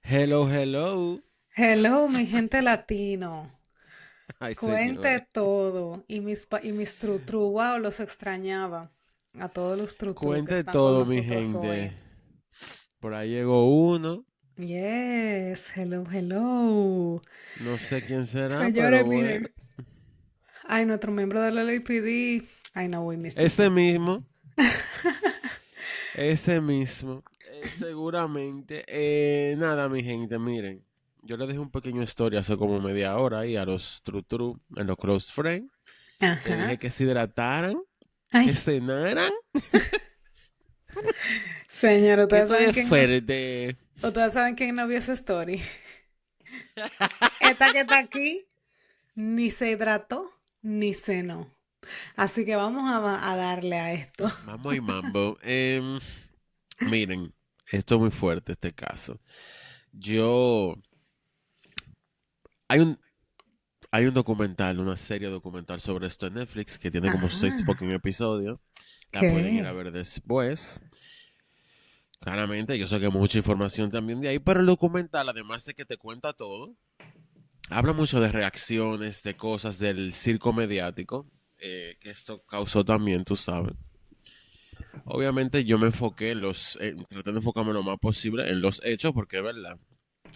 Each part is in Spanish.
Hello, hello. Hello, mi gente latino. Ay, Cuente señor. todo. Y mis tru-tru, wow, los extrañaba. A todos los tru-tru que Cuente están con todo, mi nosotros gente. hoy. Por ahí llegó uno. Yes, hello, hello. No sé quién será, pero Señores, bueno. miren. Ay, nuestro miembro de la LAPD. I know we missed you Ese too. mismo. Ese mismo. Seguramente. Nada, mi gente, miren. Yo le dejé un pequeño story hace como media hora ahí a los True en los Close Friends. Le Ajá. dije que se hidrataran, que Ay, cenaran. señor, Que estoy es fuerte. ustedes saben quién no vio esa story. Esta que está aquí ni se hidrató ni cenó. Así que vamos a darle a esto. Mambo y mambo. Miren, esto es muy fuerte este caso. Yo, hay un, hay un documental, una serie documental sobre esto en Netflix que tiene como 6 Ajá. fucking episodios. La pueden ir a ¿Qué? ver después. Claramente, yo sé que hay mucha información también de ahí, pero el documental, además de que te cuenta todo, habla mucho de reacciones, de cosas del circo mediático, que esto causó también, tú sabes. Obviamente yo me enfoqué traté de enfocarme lo más posible en los hechos, porque es verdad.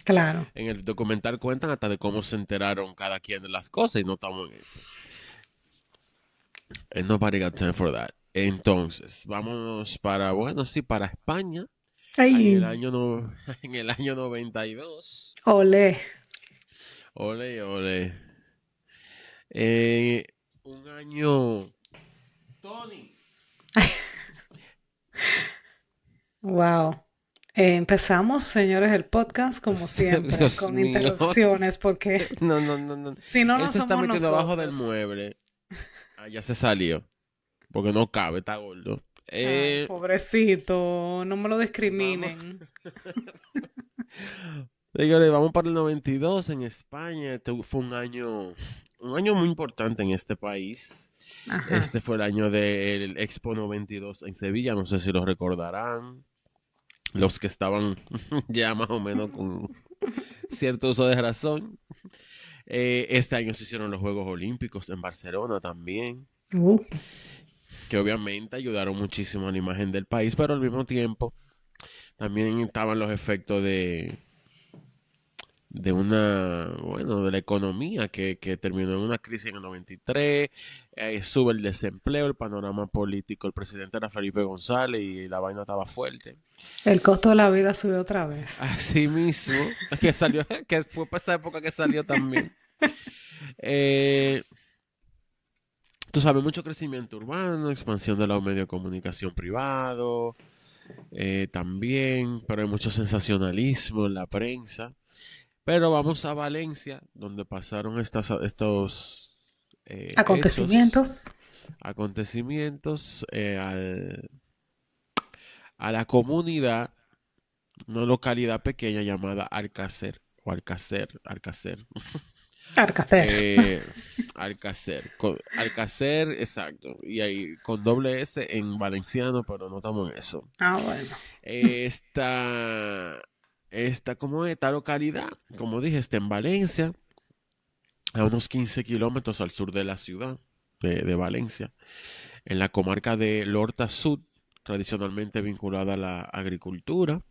Claro. En el documental cuentan hasta de cómo se enteraron cada quien de las cosas y no estamos en eso. And nobody got time for that. Entonces, vámonos para, bueno, sí, para España, en el Ay, año, no, en el año 92. olé. Ole, ole. Eh, un año... Tony. Wow. Empezamos, señores, el podcast como siempre, Dios con mío. interrupciones, porque No, no, no, no. si no, Él no se está somos metiendo abajo del nosotros. mueble. Ah, ya se salió. Porque no cabe, está gordo. Ay, pobrecito, no me lo Vamos. discriminen. Señores, vamos para el 92 en España. Este fue un año muy importante en este país. Ajá. Este fue el año del Expo 92 en Sevilla. No sé si lo recordarán. Los que estaban ya más o menos con cierto uso de razón. Este año se hicieron los Juegos Olímpicos en Barcelona también, Uh, que obviamente ayudaron muchísimo a la imagen del país, pero al mismo tiempo también estaban los efectos de la economía que terminó en una crisis en el 93, sube el desempleo, el panorama político, el presidente era Felipe González y la vaina estaba fuerte. el costo de la vida subió otra vez. Así mismo, que salió, que fue para esa época que salió también. Eh, Tú sabes, mucho crecimiento urbano, expansión de los medios de comunicación privado, también, pero hay mucho sensacionalismo en la prensa. Pero vamos a Valencia, donde pasaron estos hechos, Acontecimientos. acontecimientos, a la comunidad, una localidad pequeña llamada Alcácer, o Alcácer, Alcacer. eh, Alcácer, exacto, y ahí con doble S en valenciano, pero no estamos en eso. Ah, bueno. Esta, como esta localidad, como dije, está en Valencia, a unos 15 kilómetros al sur de la ciudad de Valencia, en la comarca de Lorta Sud, tradicionalmente vinculada a la agricultura.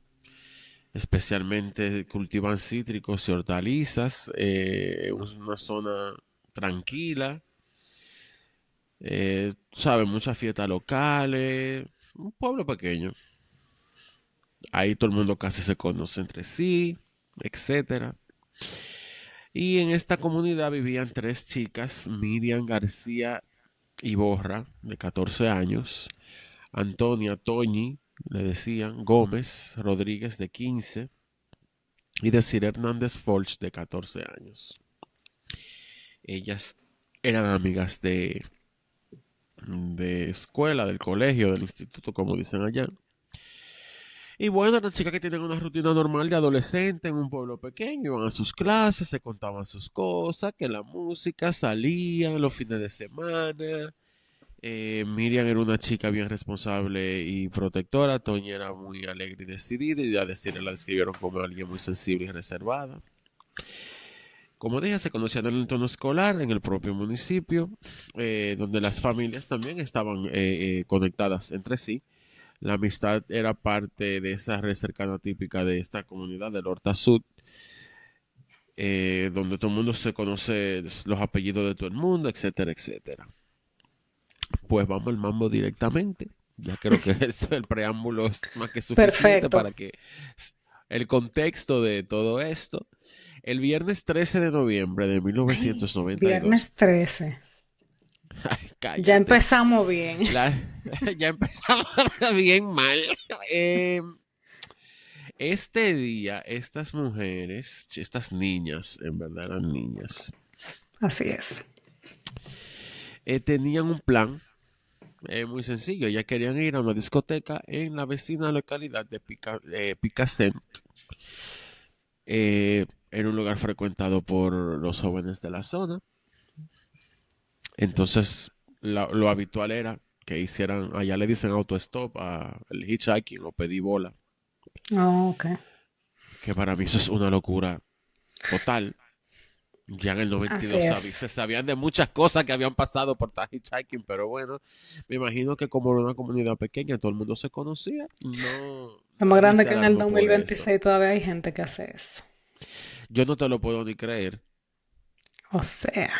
Especialmente cultivan cítricos y hortalizas. Es una zona tranquila. ¿Sabes? Muchas fiestas locales. Un pueblo pequeño. Ahí todo el mundo casi se conoce entre sí, etcétera. Y en esta comunidad vivían tres chicas, Miriam García Iborra, de 14 años, Antonia Toñi, le decían, Gómez Rodríguez, de 15, y Desiree Hernández Folch, de 14 años. Ellas eran amigas de escuela, del colegio, del instituto, como dicen allá. Y bueno, eran chicas que tienen una rutina normal de adolescente en un pueblo pequeño, iban a sus clases, se contaban sus cosas, que la música, salían los fines de semana, Miriam era una chica bien responsable y protectora. Toñi era muy alegre y decidida. Y a decirle la describieron como alguien muy sensible y reservada. Como dije, se conocían en el entorno escolar, en el propio municipio, donde las familias también estaban conectadas entre sí. La amistad era parte de esa red cercana típica de esta comunidad del Horta Sud, donde todo el mundo se conoce los apellidos de todo el mundo, etcétera, etcétera. Pues vamos al mambo directamente. Ya creo que el preámbulo es más que suficiente Perfecto. para que el contexto de todo esto. El viernes 13 de noviembre de Ay, 1992. viernes 13. Ay, Ya cállate. empezamos bien. La- ya empezamos bien mal. Eh, este día, estas mujeres, estas niñas, en verdad eran niñas, Así es. tenían un plan muy sencillo. Ellas querían ir a una discoteca en la vecina localidad de Picassent. Era un lugar frecuentado por los jóvenes de la zona. Entonces, lo habitual era que hicieran, allá le dicen autostop al hitchhiking o pedí bola, Oh, ok. que para mí eso es una locura total. Ya en el Así 92 es. se sabían de muchas cosas que habían pasado por estar hitchhiking, pero bueno, me imagino que como era una comunidad pequeña, todo el mundo se conocía, no, Lo más nadie grande se que en el alarmó por esto. 2026 todavía hay gente que hace eso. Yo no te lo puedo ni creer. O sea,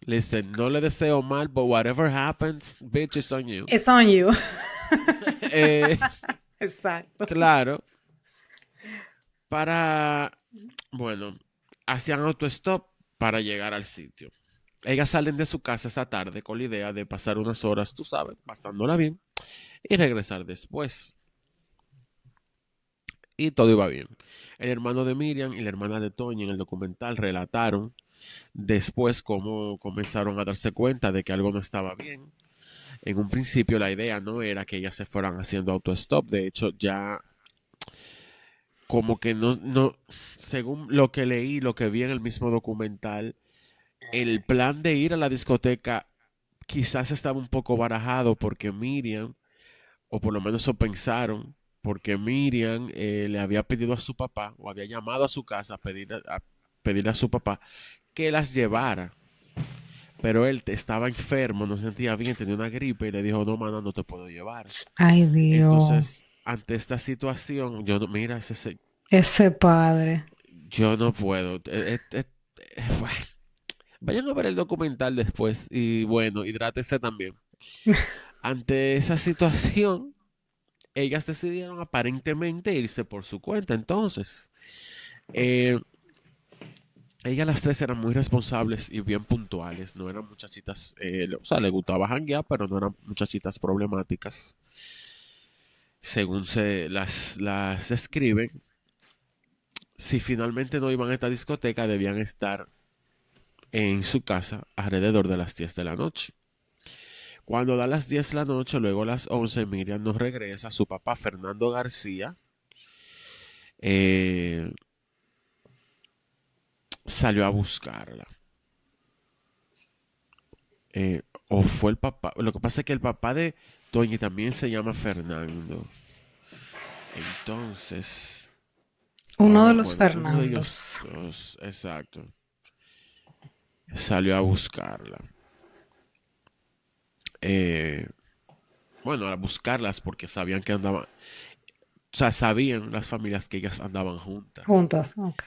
Listen, no le deseo mal, but whatever happens, bitch, is on you. it's on you. Eh, Exacto. claro, para, bueno, hacían autostop para llegar al sitio. Ellas salen de su casa esta tarde con la idea de pasar unas horas, tú sabes, pasándola bien y regresar después. Y todo iba bien. El hermano de Miriam y la hermana de Toñi en el documental relataron después cómo comenzaron a darse cuenta de que algo no estaba bien. En un principio la idea no era que ellas se fueran haciendo autostop, de hecho ya como que no, según lo que leí, lo que vi en el mismo documental, el plan de ir a la discoteca quizás estaba un poco barajado porque Miriam, o por lo menos eso pensaron, porque Miriam le había pedido a su papá, o había llamado a su casa a pedirle a su papá que las llevara. Pero él estaba enfermo, no se sentía bien, tenía una gripe y le dijo, no, mana, no te puedo llevar. Ay, Dios. Entonces, ante esta situación, yo no, mira, Ese padre. yo no puedo. Bueno, vayan a ver el documental después y bueno, hidrátese también. Ante esa situación, ellas decidieron aparentemente irse por su cuenta. Entonces, eh, ellas las tres eran muy responsables y bien puntuales. No eran muchachitas, o sea, les gustaba janguear, pero no eran muchachitas problemáticas. Según las describen, si finalmente no iban a esta discoteca, debían estar en su casa alrededor de las 10 de la noche. Cuando da las 10 de la noche, luego las 11, Miriam nos regresa. Su papá, Fernando García, eh, salió a buscarla. O fue el papá. Lo que pasa es que el papá de Toñi también se llama Fernando. Entonces, Uno de los bueno, uno de ellos Fernandos. dos, exacto, salió a buscarla. Eh, bueno, a buscarlas porque sabían que andaban, o sea, sabían las familias que ellas andaban juntas. Juntas. Ok.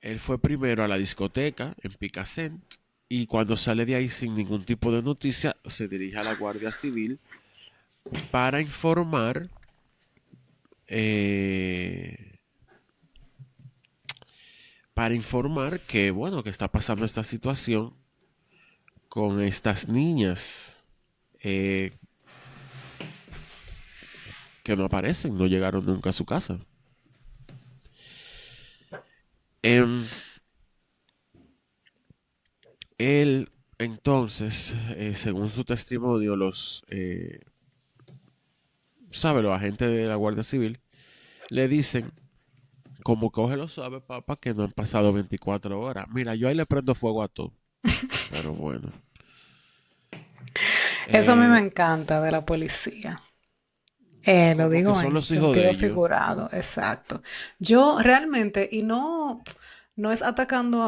Él fue primero a la discoteca en Picassent y cuando sale de ahí sin ningún tipo de noticia, se dirige a la Guardia Civil para informar, eh, que, bueno, que está pasando esta situación con estas niñas eh, que no aparecen, no llegaron nunca a su casa. Em, Él, entonces, según su testimonio, los agentes de la Guardia Civil le dicen, como cógelo suave, papá, que no han pasado 24 horas. Mira, yo ahí le prendo fuego a todo. Pero bueno. Eso a mí me Eh, encanta de la policía. Lo como que digo son en los hijos de sentido ellos. figurado, exacto. Yo realmente, y no, no es atacando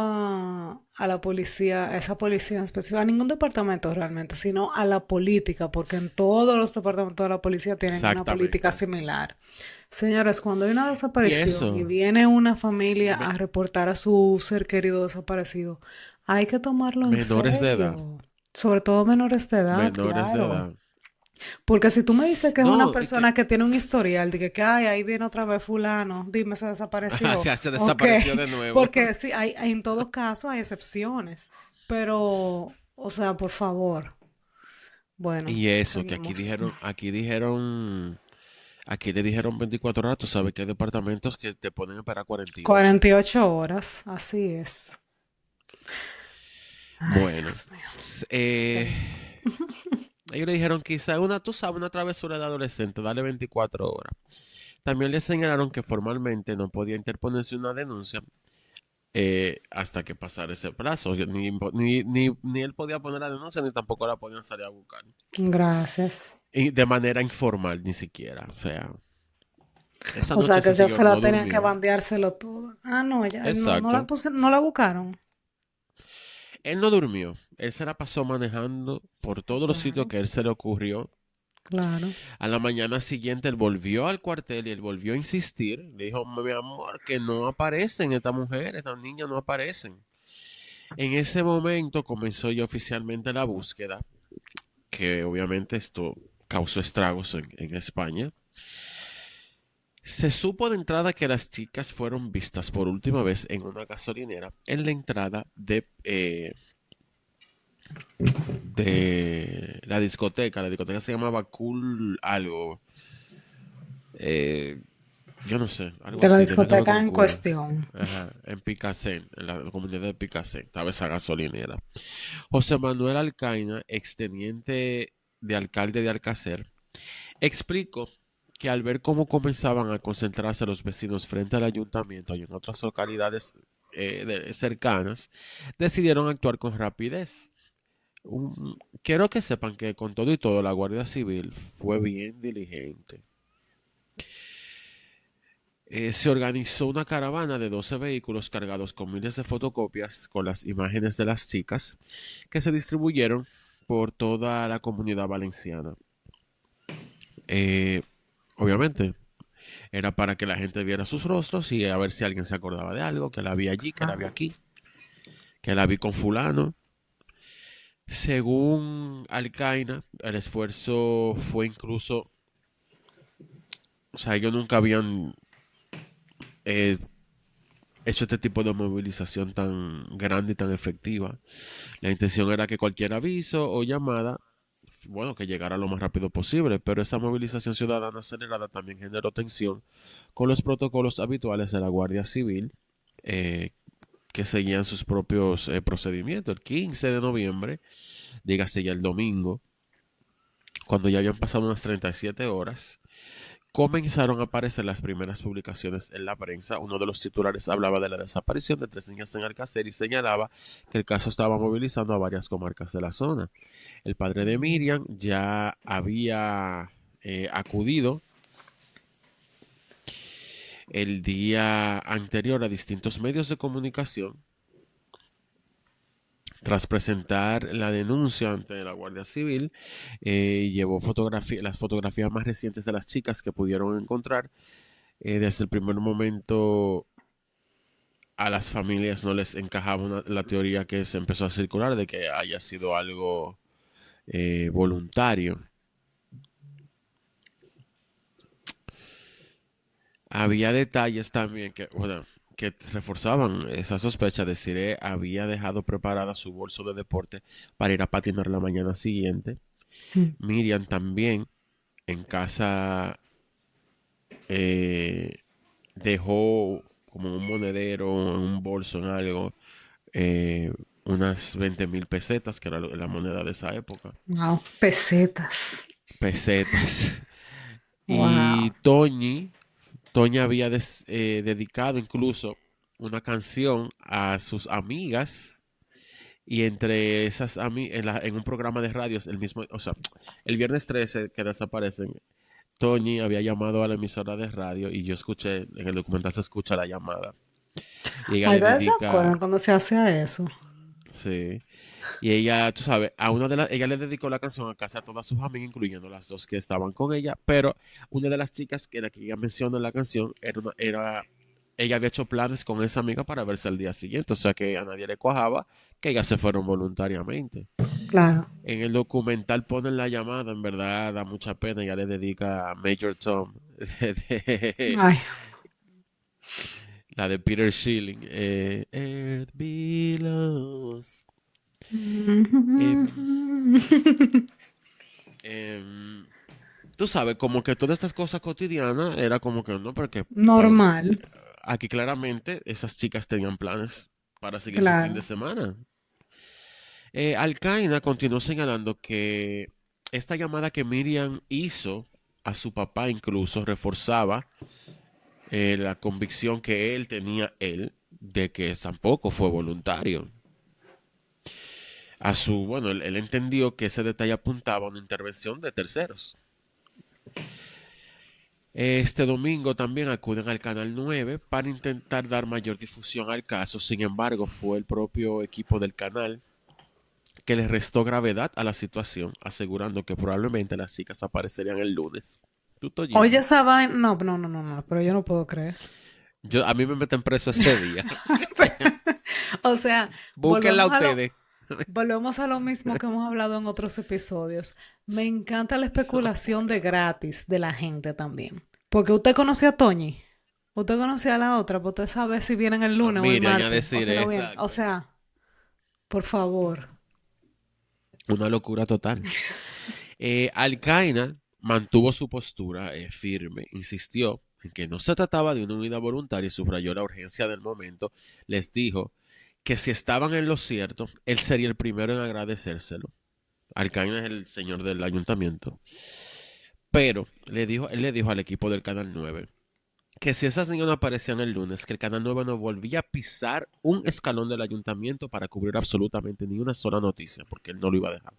a la policía, a esa policía en específico, a ningún departamento realmente, sino a la política, porque en todos los departamentos de la policía tienen una política Exactamente. similar. Señores, cuando hay una Y desaparición y eso, viene una familia me- a reportar a su ser querido desaparecido, hay que tomarlo en menores de edad, serio. Sobre todo menores de edad, menores de claro. edad. Porque si tú me dices que es una No, es que persona que tiene un historial de que ay, ahí viene otra vez fulano, dime, se desapareció. ya se Ok, desapareció de nuevo. porque sí, en todo caso hay excepciones. Pero, o sea, por favor. Bueno, Y eso, que seguimos. aquí le dijeron 24 horas, tú sabes que hay departamentos que te pueden esperar 48. 48 horas, así es. Ay, Bueno, Dios mío. s- Seguimos. ellos le dijeron quizá tú sabes, una travesura de adolescente, dale 24 horas. También le señalaron que formalmente no podía interponerse una denuncia hasta que pasara ese plazo. Ni él podía poner la denuncia, ni tampoco la podían salir a buscar. Gracias. Y de manera informal, ni siquiera. O sea, esa O sea noche que ese ya señor se la no tenían que durmió. bandeárselo todo. Ah, no, ya no, no la Exacto. puse, no la buscaron. Él no durmió. Él se la pasó manejando por todos los sitios Claro, que a él se le ocurrió. claro. A la mañana siguiente él volvió al cuartel y él volvió a insistir. Le dijo, mi amor, que no aparecen estas mujeres, estas niñas no aparecen. En ese momento comenzó ya oficialmente la búsqueda, que obviamente esto causó estragos en España. Se supo de entrada que las chicas fueron vistas por última vez en una gasolinera en la entrada de la discoteca. La discoteca se llamaba Cool algo. eh, yo no sé, algo De la así, tenía que ver discoteca con en cool. cuestión. Ajá, en Picasen, en la comunidad de Picasen, estaba esa gasolinera. José Manuel Alcaina, exteniente de alcalde de Alcácer, explicó que al ver cómo comenzaban a concentrarse los vecinos frente al ayuntamiento y en otras localidades cercanas, decidieron actuar con rapidez. Quiero que sepan que con todo y todo la Guardia Civil fue bien diligente. Se organizó una caravana de 12 vehículos cargados con miles de fotocopias con las imágenes de las chicas que se distribuyeron por toda la comunidad valenciana. Eh, obviamente, era para que la gente viera sus rostros y a ver si alguien se acordaba de algo, que la vi allí, que la vi Claro. aquí, que la vi con fulano. Según Alcaina, el esfuerzo fue incluso, o sea, ellos nunca habían eh, hecho este tipo de movilización tan grande y tan efectiva. La intención era que cualquier aviso o llamada, bueno, que llegara lo más rápido posible, pero esa movilización ciudadana acelerada también generó tensión con los protocolos habituales de la Guardia Civil, eh, que seguían sus propios procedimientos. El 15 de noviembre, dígase ya el domingo, cuando ya habían pasado unas 37 horas, comenzaron a aparecer las primeras publicaciones en la prensa. Uno de los titulares hablaba de la desaparición de tres niñas en Alcácer y señalaba que el caso estaba movilizando a varias comarcas de la zona. El padre de Miriam ya había acudido el día anterior a distintos medios de comunicación tras presentar la denuncia ante la Guardia Civil. Llevó las fotografías más recientes de las chicas que pudieron encontrar. Desde el primer momento a las familias no les encajaba la teoría que se empezó a circular de que haya sido algo voluntario. Había detalles también que, bueno, que reforzaban esa sospecha de si había dejado preparada su bolso de deporte para ir a patinar la mañana siguiente. Mm. Miriam también en casa eh, dejó como un monedero, un bolso, en algo, unas 20.000 pesetas, que era la moneda de esa época. Wow, pesetas. Pesetas. Y Wow. Toña había dedicado incluso una canción a sus amigas Y entre esas, en un programa de radios, el mismo, o sea, el viernes 13 que desaparecen, Tony había llamado a la emisora de radio y yo escuché, en el documental se escucha la llamada. Y ella Ay, le ¿ustedes se acuerdan dedica, cuando se hacía eso? sí, y ella, tú sabes, a una de las, ella le dedicó la canción a casi a todas sus amigas, incluyendo las dos que estaban con ella, pero una de las chicas que la que ella menciona en la canción ella había hecho planes con esa amiga para verse al día siguiente, o sea que a nadie le cuajaba que ellas se fueron voluntariamente. Claro. En el documental ponen la llamada, en verdad da mucha pena, ella le dedica a Major Tom, de- Ay. la de Peter Schilling, Earth Belongs. Em, em, Tú sabes, como que todas estas cosas cotidianas era como que no, porque Normal, aquí claramente esas chicas tenían planes para seguir su fin de claro. semana. Alcaina continuó señalando que esta llamada que Miriam hizo a su papá incluso reforzaba la convicción que él tenía de que tampoco fue voluntario. Bueno, él entendió que ese detalle apuntaba a una intervención de terceros. Este domingo también acuden al Canal 9 para intentar dar mayor difusión al caso. Sin embargo, fue el propio equipo del canal que le restó gravedad a la situación, asegurando que probablemente las chicas aparecerían el lunes. ¿Tú estás Oye, oyendo? esa vaina. No, no, no, no, no, pero yo no puedo creer. A mí me meten preso ese día. O sea, Búsquenla volvemos a lo, ustedes. volvemos a lo mismo que hemos hablado en otros episodios. Me encanta la especulación de gratis de la gente también. Porque usted conoce a Toñi, usted conoce a la otra, pues usted sabe si vienen el A lunes o el Miriam a martes, o decir, si no vienen. O exacto. sea, por favor. Una locura total. Alcaina mantuvo su postura firme, insistió en que no se trataba de una unidad voluntaria y subrayó la urgencia del momento. Les dijo que si estaban en lo cierto, él sería el primero en agradecérselo. Alcaina es el señor del ayuntamiento. Pero él le dijo al equipo del Canal 9 que si esas niñas no aparecían el lunes, que el Canal 9 no volvía a pisar un escalón del ayuntamiento para cubrir absolutamente ni una sola noticia, porque él no lo iba a dejar.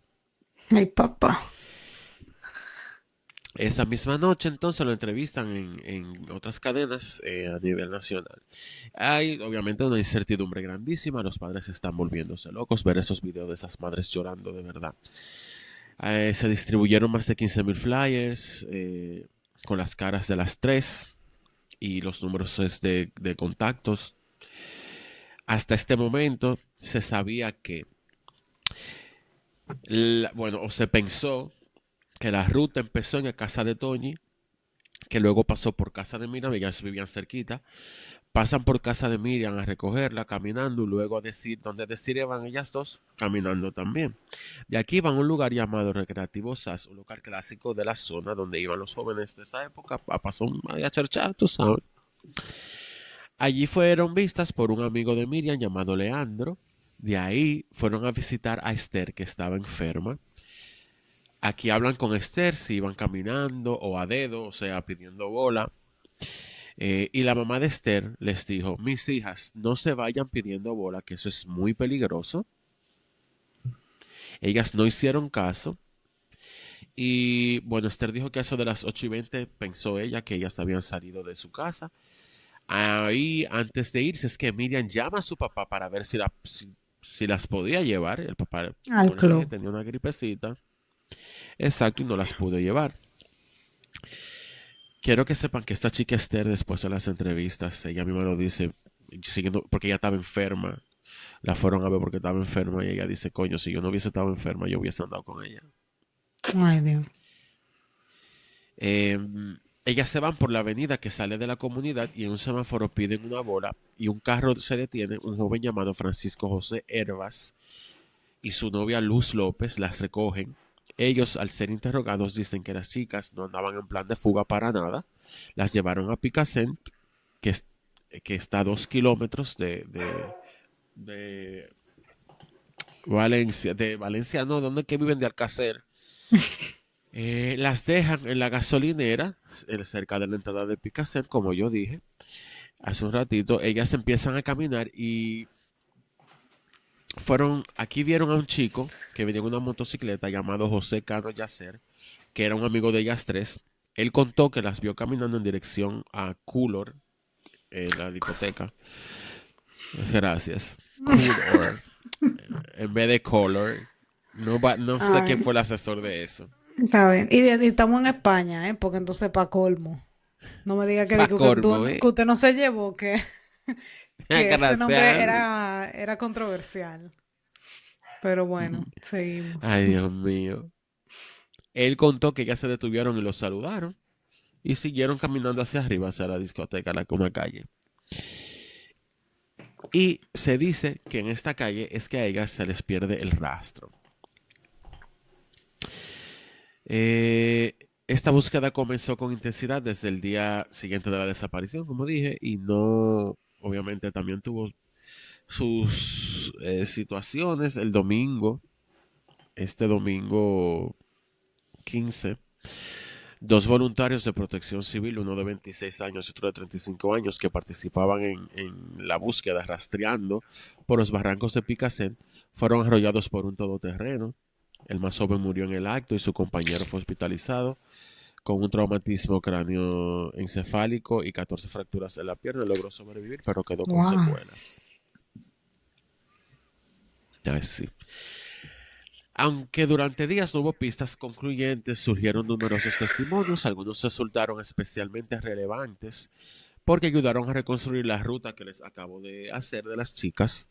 Ay, papá. Esa misma noche entonces lo entrevistan en otras cadenas a nivel nacional. Hay obviamente una incertidumbre grandísima, los padres están volviéndose locos, ver esos videos de esas madres llorando de verdad. Se distribuyeron más de 15.000 flyers con las caras de las tres y los números de contactos. Hasta este momento se sabía que, bueno, o se pensó que la ruta empezó en la casa de Toñi, que luego pasó por casa de Miriam, ellas vivían cerquita, pasan por casa de Miriam a recogerla caminando y luego a decir donde decir van ellas dos caminando también. De aquí van a un lugar llamado Recreativo SAS, un lugar clásico de la zona donde iban los jóvenes de esa época a pasar a cherchar, tú sabes. Allí fueron vistas por un amigo de Miriam llamado Leandro. De ahí fueron a visitar a Esther, que estaba enferma. Aquí hablan con Esther si iban caminando o a dedo, o sea, pidiendo bola. Y la mamá de Esther les dijo, mis hijas, no se vayan pidiendo bola, que eso es muy peligroso. Ellas no hicieron caso. Y bueno, Esther dijo que a eso de las 8:20 pensó ella que ellas habían salido de su casa. Ahí, antes de irse, es que Miriam llama a su papá para ver si las podía llevar. El papá, Al parece que club. tenía una gripecita. Exacto, y no las pudo llevar. Quiero que sepan que esta chica Esther, después de las entrevistas, ella misma lo dice, siguiendo, porque ella estaba enferma. La fueron a ver porque estaba enferma y ella dice, coño, si yo no hubiese estado enferma, yo hubiese andado con ella. Ay, Dios. Eh, Ellas se van por la avenida que sale de la comunidad y en un semáforo piden una bola y un carro se detiene. Un joven llamado Francisco José Hervas y su novia Luz López las recogen. Ellos, al ser interrogados, dicen que las chicas no andaban en plan de fuga para nada. Las llevaron a Picassent, que, es- que está a 2 kilómetros de Valencia. De Valencia, no, ¿dónde es que viven? De Alcácer. Las dejan en la gasolinera, cerca de la entrada de Picassent, como yo dije hace un ratito. Ellas empiezan a caminar y Aquí vieron a un chico que venía en una motocicleta llamado José Cano Yacer, que era un amigo de ellas tres. Él contó que las vio caminando en dirección a Coolor, la discoteca. Gracias. Coolor. En vez de Color. No sé quién Ay, fue el asesor de eso. está bien. Y estamos en España, ¿eh? Porque entonces para colmo. No me diga Pa' tú, cormo, que usted no se llevó, que ese nombre Gracias. era controversial. Pero bueno, seguimos. Ay, Dios mío. Él contó que ya se detuvieron y los saludaron y siguieron caminando hacia arriba, hacia la discoteca, una calle. Y se dice que en esta calle es que a ellas se les pierde el rastro. Esta búsqueda comenzó con intensidad desde el día siguiente de la desaparición, como dije, y no, obviamente también tuvo sus situaciones el domingo, este domingo 15. Dos voluntarios de protección civil, uno de 26 años y otro de 35 años, que participaban en la búsqueda rastreando por los barrancos de Picasen, fueron arrollados por un todoterreno. El más joven murió en el acto y su compañero fue hospitalizado con un traumatismo cráneo encefálico y 14 fracturas en la pierna. Logró sobrevivir, pero quedó con Wow. secuelas. Ay, sí. Aunque durante días no hubo pistas concluyentes, surgieron numerosos testimonios, algunos resultaron especialmente relevantes porque ayudaron a reconstruir la ruta que les acabo de hacer de las chicas.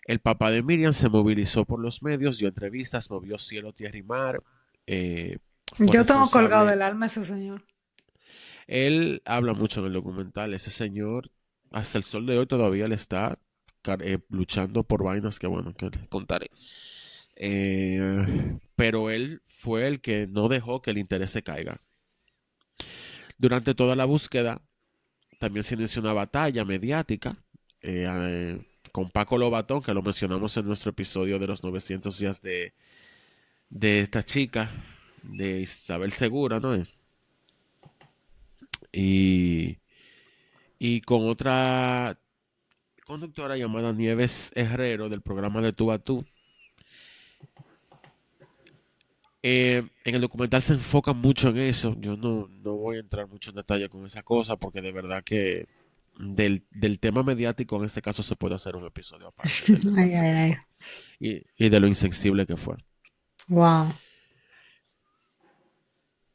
El papá de Miriam se movilizó por los medios, dio entrevistas, movió cielo, tierra y mar. eh, Fue Yo tengo colgado responsable. del alma a ese señor. Él habla mucho en el documental. Ese señor, hasta el sol de hoy, todavía le está luchando por vainas que, bueno, que les contaré. Pero él fue el que no dejó que el interés se caiga. Durante toda la búsqueda también se inició una batalla mediática con Paco Lobatón, que lo mencionamos en nuestro episodio de los 900 días de esta chica, de Isabel Segura, ¿no? Y, y con otra conductora llamada Nieves Herrero del programa de Tú a Tú. En el documental se enfoca mucho en eso. Yo no voy a entrar mucho en detalle con esa cosa porque de verdad que del tema mediático en este caso se puede hacer un episodio aparte del Ay, desastre ay, que ay. fue y de lo insensible que fue. Wow.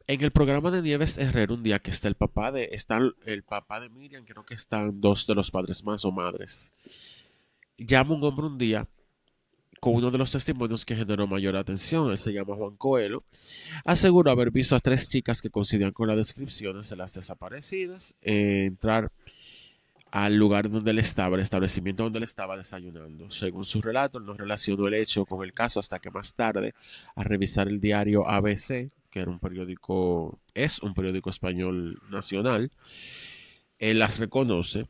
En el programa de Nieves Herrera un día que está el papá de Miriam, creo que están dos de los padres más o madres. Llama un hombre un día con uno de los testimonios que generó mayor atención. Él se llama Juan Coelho. Aseguró haber visto a tres chicas que coincidían con las descripciones de las desaparecidas entrar al lugar donde él estaba, el establecimiento donde él estaba desayunando. Según su relato, él no relacionó el hecho con el caso hasta que más tarde, al revisar el diario ABC, que era un periódico, es un periódico español nacional, él las reconoce,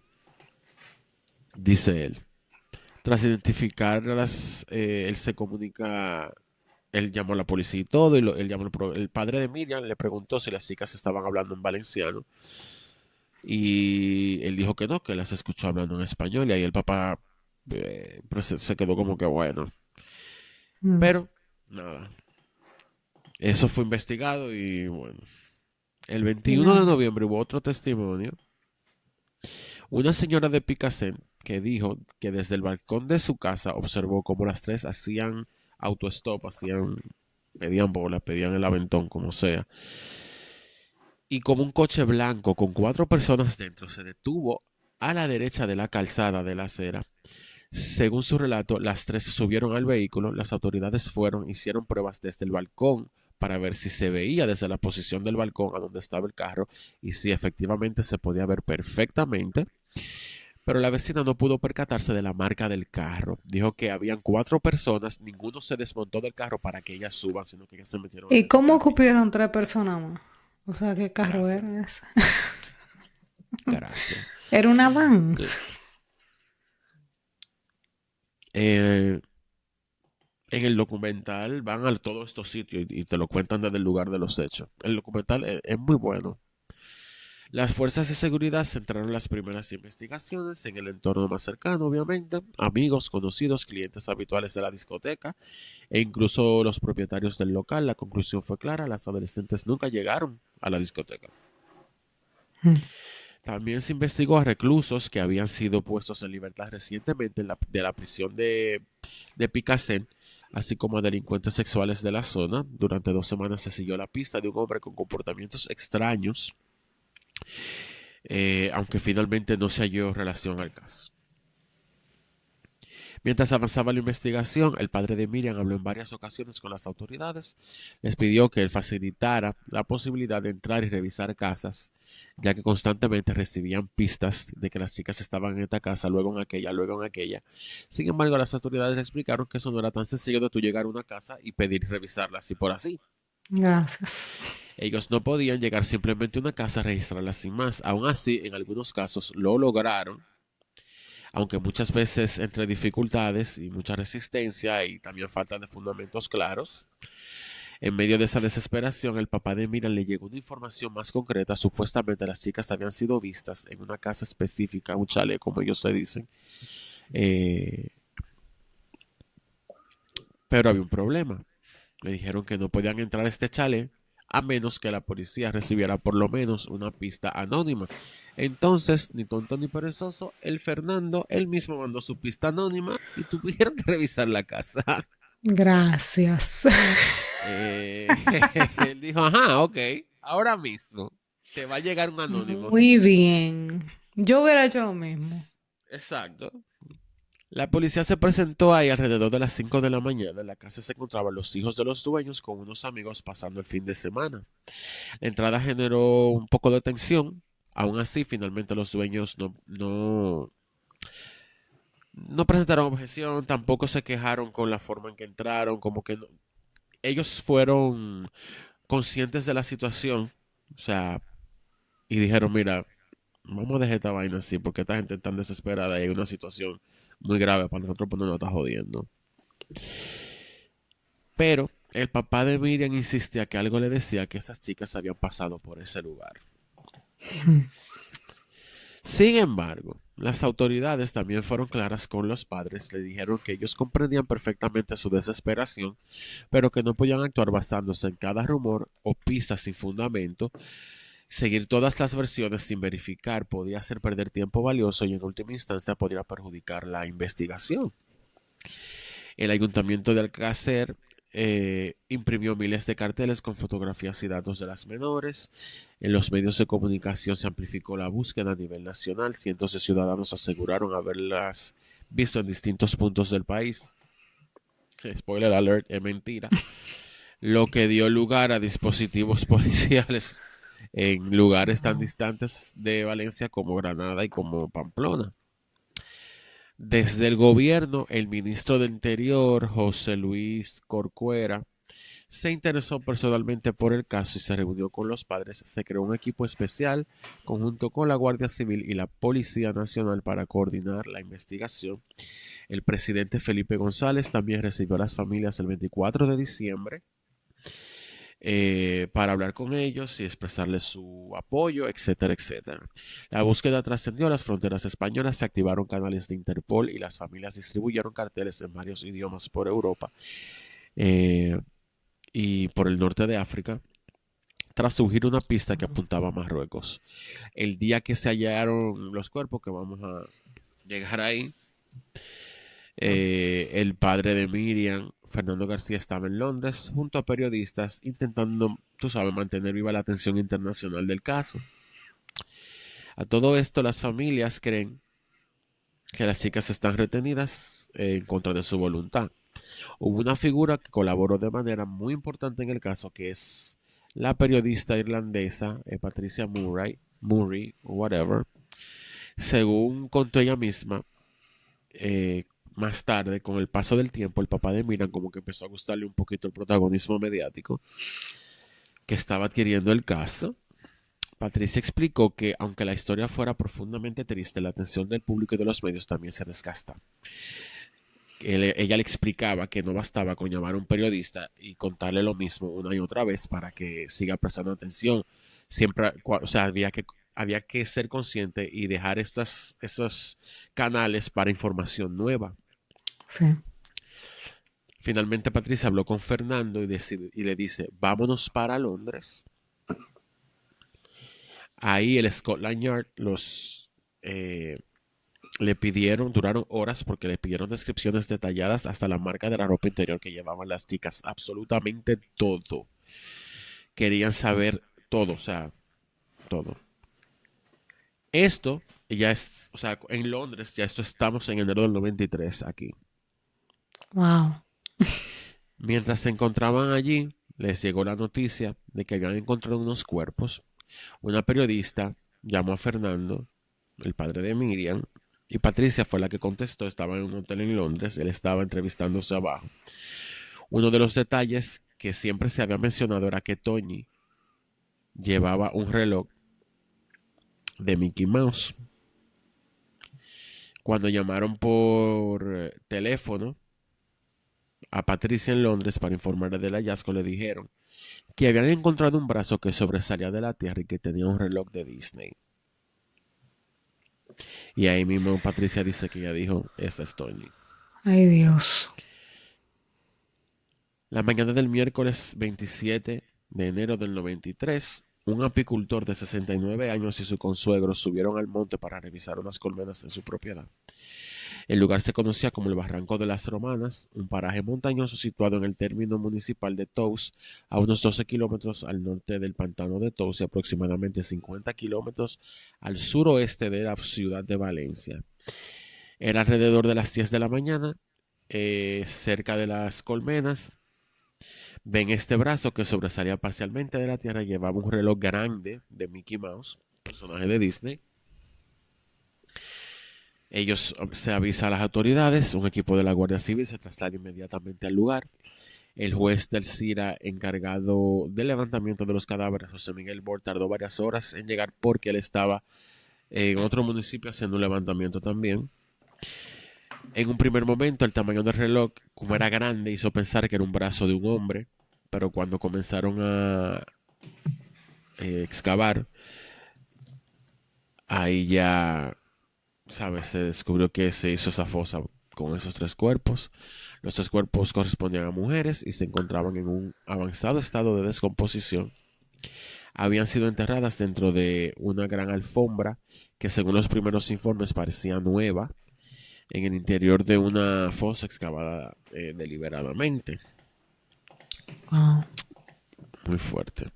dice él. Tras identificarlas, él se comunica, él llamó a la policía y todo, él llamó el padre de Miriam, le preguntó si las chicas estaban hablando en valenciano, y él dijo que no, que las escuchó hablando en español, y ahí el papá pues se quedó como que bueno. Mm. Pero, nada, eso fue investigado y bueno. El Y 21 de nada. noviembre hubo otro testimonio. Una señora de Picasen que dijo que desde el balcón de su casa observó cómo las tres hacían autostop, pedían bola, pedían el aventón, como sea. Y como un coche blanco con cuatro personas dentro se detuvo a la derecha de la calzada de la acera. Según su relato, las tres subieron al vehículo, las autoridades fueron, hicieron pruebas desde el balcón para ver si se veía desde la posición del balcón a donde estaba el carro y si efectivamente se podía ver perfectamente, pero la vecina no pudo percatarse de la marca del carro. Dijo que habían cuatro personas, ninguno se desmontó del carro para que ellas suban, sino que ellas se metieron en ¿Y ese cómo carro y cupieron tres personas más? O sea, ¿qué carro gracias, era ese? gracias. Era una van. Eh, en el documental van a todos estos sitios y te lo cuentan desde el lugar de los hechos. El documental es muy bueno. Las fuerzas de seguridad centraron las primeras investigaciones en el entorno más cercano, obviamente, amigos, conocidos, clientes habituales de la discoteca e incluso los propietarios del local. La conclusión fue clara, las adolescentes nunca llegaron a la discoteca. Mm. También se investigó a reclusos que habían sido puestos en libertad recientemente de la prisión de Picasen, así como a delincuentes sexuales de la zona. Durante 2 semanas se siguió la pista de un hombre con comportamientos extraños, aunque finalmente no se halló relación al caso. Mientras avanzaba la investigación, el padre de Miriam habló en varias ocasiones con las autoridades. Les pidió que él facilitara la posibilidad de entrar y revisar casas, ya que constantemente recibían pistas de que las chicas estaban en esta casa, luego en aquella, luego en aquella. Sin embargo, las autoridades le explicaron que eso no era tan sencillo de tú llegar a una casa y pedir revisarla así por así. Gracias. Ellos no podían llegar simplemente a una casa a registrarla sin más. Aún así, en algunos casos lo lograron, aunque muchas veces entre dificultades y mucha resistencia y también falta de fundamentos claros. En medio de esa desesperación, el papá de Mira le llegó una información más concreta. Supuestamente las chicas habían sido vistas en una casa específica, un chalet, como ellos le dicen. Eh, pero había un problema. Le dijeron que no podían entrar a este chalet a menos que la policía recibiera por lo menos una pista anónima. Entonces, ni tonto ni perezoso, el Fernando, él mismo mandó su pista anónima y tuvieron que revisar la casa. Gracias. Eh, él dijo, ajá, ok, ahora mismo te va a llegar un anónimo. Muy bien. Yo hubiera hecho lo mismo. Exacto. La policía se presentó ahí alrededor de las 5 de la mañana. En la casa se encontraban los hijos de los dueños con unos amigos pasando el fin de semana. La entrada generó un poco de tensión. Aún así, finalmente los dueños no presentaron objeción, tampoco se quejaron con la forma en que entraron, como que ellos fueron conscientes de la situación, o sea, y dijeron, mira, vamos a dejar esta vaina así, porque esta gente está tan desesperada y hay una situación muy grave para nosotros, pues no nos está jodiendo. Pero el papá de Miriam insistía que algo le decía que esas chicas habían pasado por ese lugar. Sin embargo, las autoridades también fueron claras con los padres, le dijeron que ellos comprendían perfectamente su desesperación, pero que no podían actuar basándose en cada rumor o pista sin fundamento. Seguir todas las versiones sin verificar podía hacer perder tiempo valioso y en última instancia podría perjudicar la investigación. El ayuntamiento de Alcácer imprimió miles de carteles con fotografías y datos de las menores. En los medios de comunicación se amplificó la búsqueda a nivel nacional. Cientos de ciudadanos aseguraron haberlas visto en distintos puntos del país. Spoiler alert, es mentira. Lo que dio lugar a dispositivos policiales en lugares tan distantes de Valencia como Granada y como Pamplona. Desde el gobierno, el ministro del Interior, José Luis Corcuera, se interesó personalmente por el caso y se reunió con los padres. Se creó un equipo especial conjunto con la Guardia Civil y la Policía Nacional para coordinar la investigación. El presidente Felipe González también recibió a las familias el 24 de diciembre para hablar con ellos y expresarles su apoyo, etcétera, etcétera. La búsqueda trascendió las fronteras españolas, se activaron canales de Interpol y las familias distribuyeron carteles en varios idiomas por Europa eh, y por el norte de África, tras surgir una pista que apuntaba a Marruecos. El día que se hallaron los cuerpos, que vamos a llegar ahí, el padre de Miriam, Fernando García, estaba en Londres junto a periodistas intentando, tú sabes, mantener viva la atención internacional del caso. A todo esto, las familias creen que las chicas están retenidas en contra de su voluntad. Hubo una figura que colaboró de manera muy importante en el caso, que es la periodista irlandesa Patricia Murray, whatever. Según contó ella misma, eh, más tarde, con el paso del tiempo, el papá de Miran como que empezó a gustarle un poquito el protagonismo mediático que estaba adquiriendo el caso. Patricia explicó que aunque la historia fuera profundamente triste, la atención del público y de los medios también se desgasta. Ella le explicaba que no bastaba con llamar a un periodista y contarle lo mismo una y otra vez para que siga prestando atención. Siempre, o sea, había que había que ser consciente y dejar esos canales para información nueva. Sí. Finalmente Patricia habló con Fernando y le dice, vámonos para Londres. Ahí el Scotland Yard eh, le pidieron, duraron horas porque le pidieron descripciones detalladas hasta la marca de la ropa interior que llevaban las chicas, absolutamente todo. Querían saber todo, o sea, todo. Esto ya es, o sea, en Londres, ya esto estamos en enero del 93 aquí. Wow. Mientras se encontraban allí, les llegó la noticia de que habían encontrado unos cuerpos. Una periodista llamó a Fernando, el padre de Miriam, y Patricia fue la que contestó. Estaba en un hotel en Londres, él estaba entrevistándose abajo. Uno de los detalles que siempre se había mencionado era que Tony llevaba un reloj de Mickey Mouse. Cuando llamaron por teléfono a Patricia en Londres para informarle del hallazgo, le dijeron que habían encontrado un brazo que sobresalía de la tierra y que tenía un reloj de Disney. Y ahí mismo Patricia dice que ella dijo, esa es Tony. Ay, Dios. La mañana del miércoles 27 de enero del 93, un apicultor de 69 años y su consuegro subieron al monte para revisar unas colmenas en su propiedad. El lugar se conocía como el Barranco de las Romanas, un paraje montañoso situado en el término municipal de Tous, a unos 12 kilómetros al norte del pantano de Tous y aproximadamente 50 kilómetros al suroeste de la ciudad de Valencia. Era alrededor de las 10 de la mañana, cerca de las colmenas. Ven este brazo que sobresalía parcialmente de la tierra, llevaba un reloj grande de Mickey Mouse, personaje de Disney. Ellos se avisa a las autoridades, un equipo de la Guardia Civil se traslada inmediatamente al lugar. El juez del CIRA encargado del levantamiento de los cadáveres, José Miguel Bor, tardó varias horas en llegar porque él estaba en otro municipio haciendo un levantamiento también. En un primer momento, el tamaño del reloj, como era grande, hizo pensar que era un brazo de un hombre, pero cuando comenzaron a excavar, ahí ya, ¿sabes? Se descubrió que se hizo esa fosa con esos tres cuerpos. Los tres cuerpos correspondían a mujeres y se encontraban en un avanzado estado de descomposición. Habían sido enterradas dentro de una gran alfombra que según los primeros informes parecía nueva en el interior de una fosa excavada deliberadamente. Wow. Muy fuerte.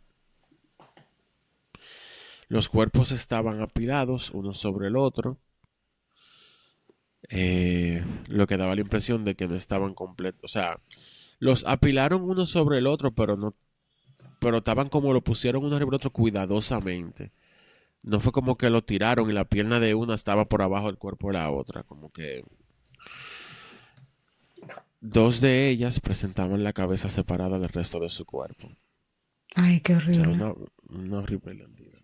Los cuerpos estaban apilados uno sobre el otro, lo que daba la impresión de que no estaban completos. O sea, los apilaron uno sobre el otro, pero estaban como lo pusieron uno arriba del otro cuidadosamente. No fue como que lo tiraron y la pierna de una estaba por abajo del cuerpo de la otra. Como que dos de ellas presentaban la cabeza separada del resto de su cuerpo. Ay, qué O sea, horrible. una horrible identidad.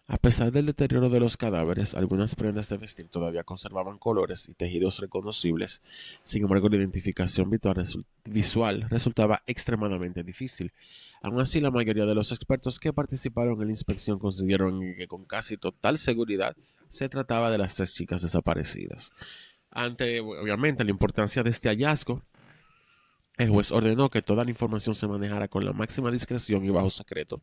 A pesar del deterioro de los cadáveres, algunas prendas de vestir todavía conservaban colores y tejidos reconocibles. Sin embargo, la identificación visual resultaba extremadamente difícil. Aún así, la mayoría de los expertos que participaron en la inspección consideraron que con casi total seguridad se trataba de las tres chicas desaparecidas. Ante, obviamente, la importancia de este hallazgo, el juez ordenó que toda la información se manejara con la máxima discreción y bajo secreto.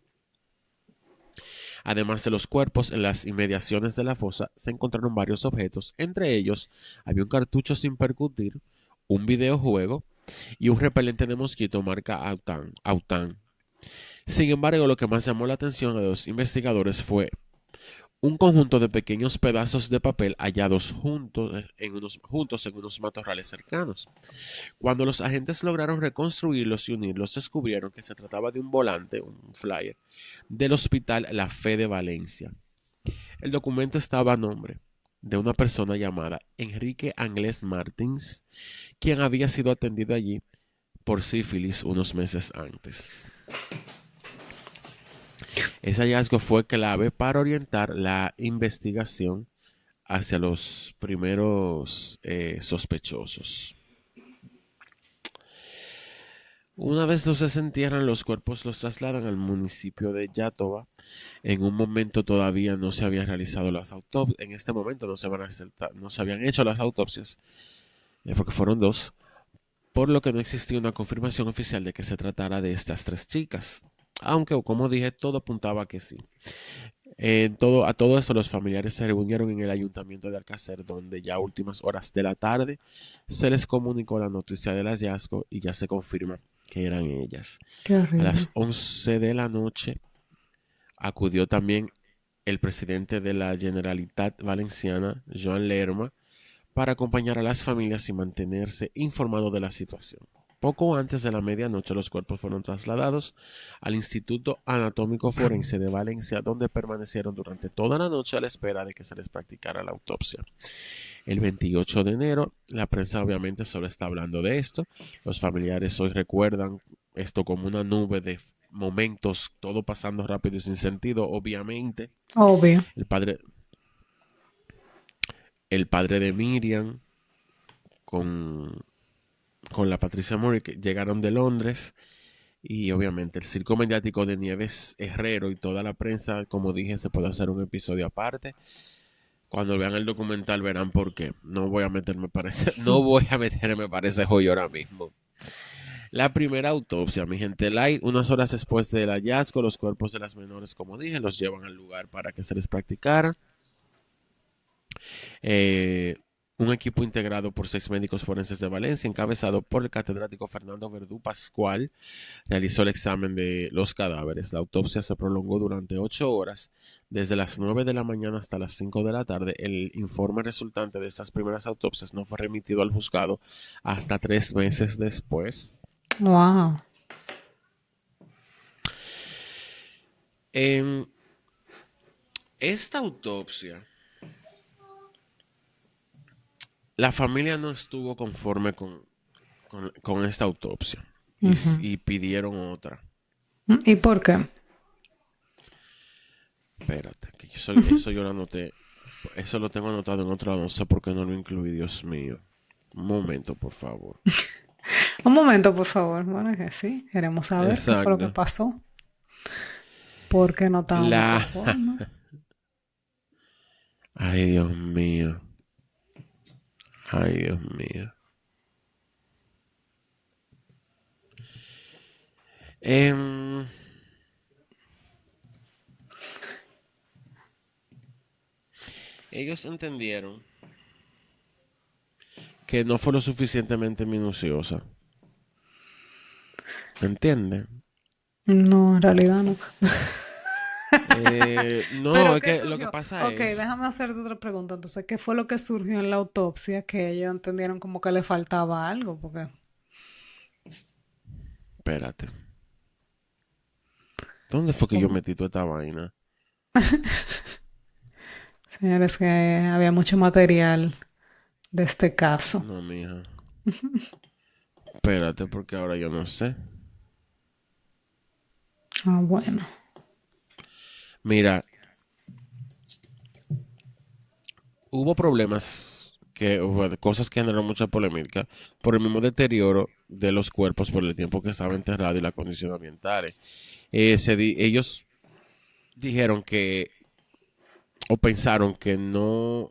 Además de los cuerpos, en las inmediaciones de la fosa se encontraron varios objetos. Entre ellos había un cartucho sin percutir, un videojuego y un repelente de mosquito marca Autan. Sin embargo, lo que más llamó la atención a los investigadores fue un conjunto de pequeños pedazos de papel hallados juntos en unos matorrales cercanos. Cuando los agentes lograron reconstruirlos y unirlos, descubrieron que se trataba de un volante, un flyer, del Hospital La Fe de Valencia. El documento estaba a nombre de una persona llamada Enrique Anglés Martins, quien había sido atendido allí por sífilis unos meses antes. Ese hallazgo fue clave para orientar la investigación hacia los primeros sospechosos. Una vez los desentierran, los cuerpos los trasladan al municipio de Yatova. En un momento todavía no se habían realizado las autopsias. En este momento no se habían hecho las autopsias, porque fueron dos, por lo que no existía una confirmación oficial de que se tratara de estas tres chicas. Aunque, como dije, todo apuntaba a que sí. A todo eso, los familiares se reunieron en el ayuntamiento de Alcácer, donde ya a últimas horas de la tarde se les comunicó la noticia del hallazgo y ya se confirma que eran ellas. Qué A horrible. las 11 de la noche acudió también el presidente de la Generalitat Valenciana, Joan Lerma, para acompañar a las familias y mantenerse informado de la situación. Poco antes de la medianoche los cuerpos fueron trasladados al Instituto Anatómico Forense de Valencia, donde permanecieron durante toda la noche a la espera de que se les practicara la autopsia. El 28 de enero, la prensa obviamente solo está hablando de esto. Los familiares hoy recuerdan esto como una nube de momentos, todo pasando rápido y sin sentido. Obviamente, Obvio. el padre, el padre de Miriam con la Patricia Murray, que llegaron de Londres, y obviamente el circo mediático de Nieves Herrero y toda la prensa, como dije, se puede hacer un episodio aparte. Cuando vean el documental verán por qué. No voy a meterme para ese, no voy a meterme para ese joyo ahora mismo. La primera autopsia, mi gente light, unas horas después del hallazgo, los cuerpos de las menores, como dije, los llevan al lugar para que se les practicara. Eh, un equipo integrado por 6 médicos forenses de Valencia, encabezado por el catedrático Fernando Verdú Pascual, realizó el examen de los cadáveres. La autopsia se prolongó durante 8 horas, desde las 9 de la mañana hasta las 5 de la tarde. El informe resultante de estas primeras autopsias no fue remitido al juzgado hasta 3 meses después. Wow. En esta autopsia, la familia no estuvo conforme con esta autopsia Ujú. y pidieron otra. ¿Y por qué? Espérate, que eso yo lo anoté. Eso lo tengo anotado en otro lado. No sé por qué no lo incluí, Dios mío. Un momento, por favor. Un momento, por favor. Bueno, que sí, queremos saber qué fue lo que Exacto. pasó. ¿Por qué no estábamos La... conformes? Ay, Dios mío. Ay, Dios mío. Em, ellos entendieron que no fue lo suficientemente minuciosa. ¿Entienden? No, en realidad no. No, ¿Pero es qué que lo que surgió? pasa Ok, es... déjame hacerte otra pregunta. Entonces, ¿qué fue lo que surgió en la autopsia que ellos entendieron como que le faltaba algo? Porque, Espérate. ¿Dónde fue que yo como, metí toda esta vaina? señores, que había mucho material de este caso. No, mija. Espérate, porque ahora yo no sé. Ah, bueno. Mira, hubo problemas cosas que generaron mucha polémica por el mismo deterioro de los cuerpos por el tiempo que estaba enterrado y la condición ambiental. Ellos dijeron que, o pensaron que no,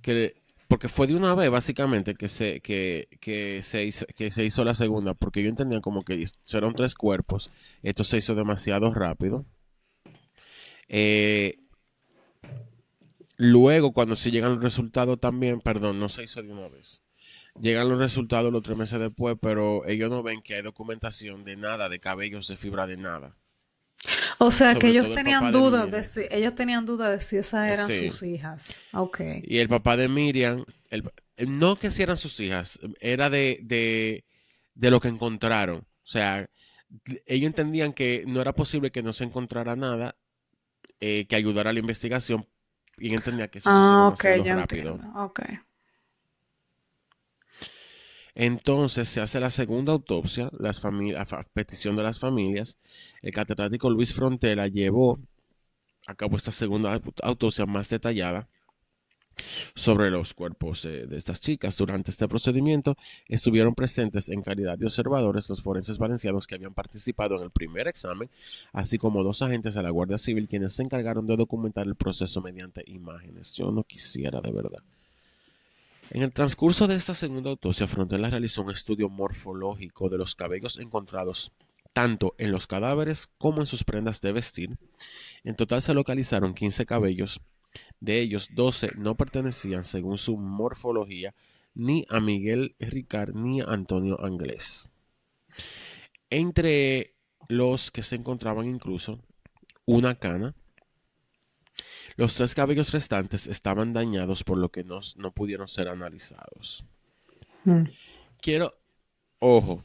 que, porque fue de una vez básicamente que se hizo la segunda, porque yo entendía como que eran 3 cuerpos, esto se hizo demasiado rápido. Eh, Luego, cuando se llegan los resultados también, perdón, no se hizo de una vez. Llegan los resultados los 3 meses después, pero ellos no ven que hay documentación de nada, de cabellos, de fibra, de nada. O sea, que Sobre ellos todo el tenían papá de dudas de Miriam. si, ellos tenían dudas de si esas eran Sí. sus hijas. Ok. Y el papá de Miriam, no que si eran sus hijas, era de lo que encontraron. O sea, ellos entendían que no era posible que no se encontrara nada que ayudara a la investigación y él entendía que eso se hizo Ah, ok, demasiado ya rápido. entiendo. Ok. Entonces se hace la segunda autopsia, a petición de las familias. El catedrático Luis Frontera llevó a cabo esta segunda autopsia más detallada sobre los cuerpos de estas chicas. Durante este procedimiento estuvieron presentes en calidad de observadores los forenses valencianos que habían participado en el primer examen, así como dos agentes de la Guardia Civil quienes se encargaron de documentar el proceso mediante imágenes. Yo no quisiera, de verdad. En el transcurso de esta segunda autopsia, Frontera realizó un estudio morfológico de los cabellos encontrados tanto en los cadáveres como en sus prendas de vestir. En total se localizaron 15 cabellos. De ellos, 12 no pertenecían, según su morfología, ni a Miguel Ricard ni a Antonio Anglés. Entre los que se encontraban incluso una cana. Los tres cabellos restantes estaban dañados, por lo que no pudieron ser analizados. Mm. Quiero, ojo,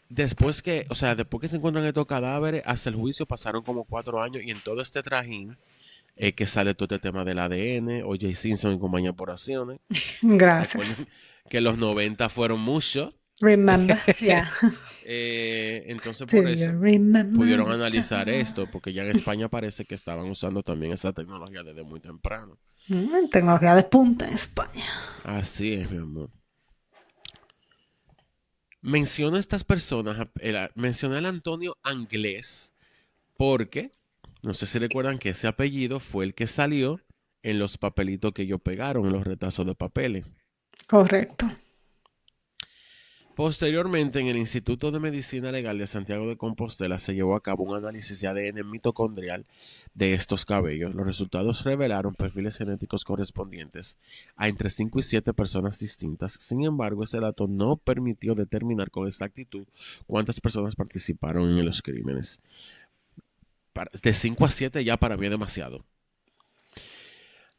después que se encuentran estos cadáveres, hasta el juicio pasaron como 4 años y en todo este trajín que sale todo este tema del ADN, O.J. Simpson y compañía por acciones. Gracias. Recuerden que los 90 fueron muchos. Remember, yeah. Entonces Do por you eso remember pudieron the analizar time? esto, porque ya en España parece que estaban usando también esa tecnología desde muy temprano. Tecnología de punta en España. Así es, mi amor. Menciono a estas personas, mencioné al Antonio Anglés porque, no sé si recuerdan que ese apellido fue el que salió en los papelitos que ellos pegaron, en los retazos de papeles. Correcto. Posteriormente, en el Instituto de Medicina Legal de Santiago de Compostela se llevó a cabo un análisis de ADN mitocondrial de estos cabellos. Los resultados revelaron perfiles genéticos correspondientes a entre 5 y 7 personas distintas. Sin embargo, ese dato no permitió determinar con exactitud cuántas personas participaron en los crímenes. De 5 a 7 ya para mí es demasiado.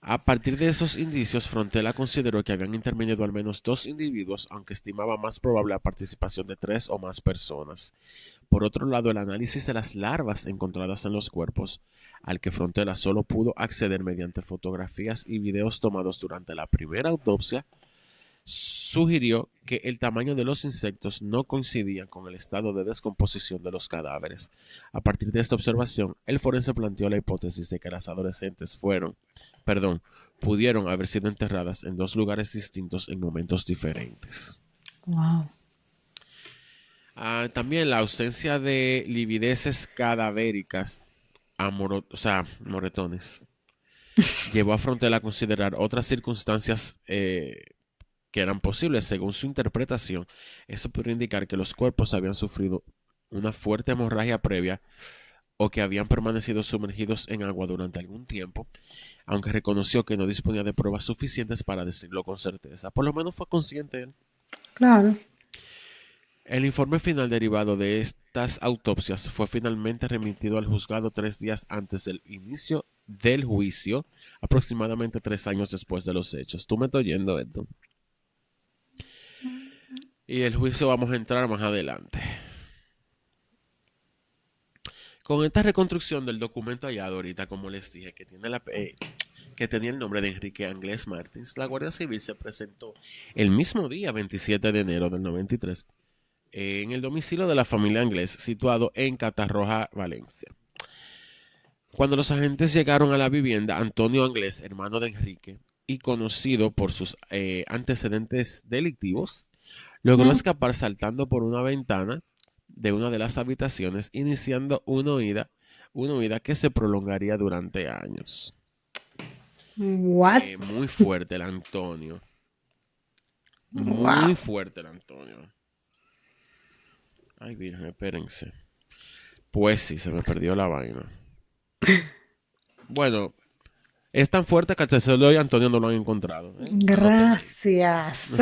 A partir de esos indicios, Frontera consideró que habían intervenido al menos 2 individuos, aunque estimaba más probable la participación de 3 o más personas. Por otro lado, el análisis de las larvas encontradas en los cuerpos, al que Frontera solo pudo acceder mediante fotografías y videos tomados durante la primera autopsia, sugirió que el tamaño de los insectos no coincidía con el estado de descomposición de los cadáveres. A partir de esta observación, el forense planteó la hipótesis de que las adolescentes pudieron haber sido enterradas en 2 lugares distintos en momentos diferentes. Wow. También la ausencia de livideces cadavéricas, moretones, llevó a Frontera a considerar otras circunstancias que eran posibles. Según su interpretación, eso podría indicar que los cuerpos habían sufrido una fuerte hemorragia previa o que habían permanecido sumergidos en agua durante algún tiempo, aunque reconoció que no disponía de pruebas suficientes para decirlo con certeza. Por lo menos fue consciente él. Claro. El informe final derivado de estas autopsias fue finalmente remitido al juzgado 3 días antes del inicio del juicio, aproximadamente 3 años después de los hechos. Tú me estás oyendo esto. Y el juicio vamos a entrar más adelante. Con esta reconstrucción del documento hallado ahorita, como les dije, que tenía el nombre de Enrique Anglés Martins, la Guardia Civil se presentó el mismo día, 27 de enero del 93, en el domicilio de la familia Anglés, situado en Catarroja, Valencia. Cuando los agentes llegaron a la vivienda, Antonio Anglés, hermano de Enrique, y conocido por sus antecedentes delictivos, logró Mm. escapar saltando por una ventana de una de las habitaciones, iniciando una huida que se prolongaría durante años. What? Muy fuerte el Antonio. Muy Wow. fuerte el Antonio. Ay, virgen, espérense. Pues sí, se me perdió la vaina. Bueno, es tan fuerte que hasta el sol de hoy Antonio no lo han encontrado. Anoten ahí. Gracias.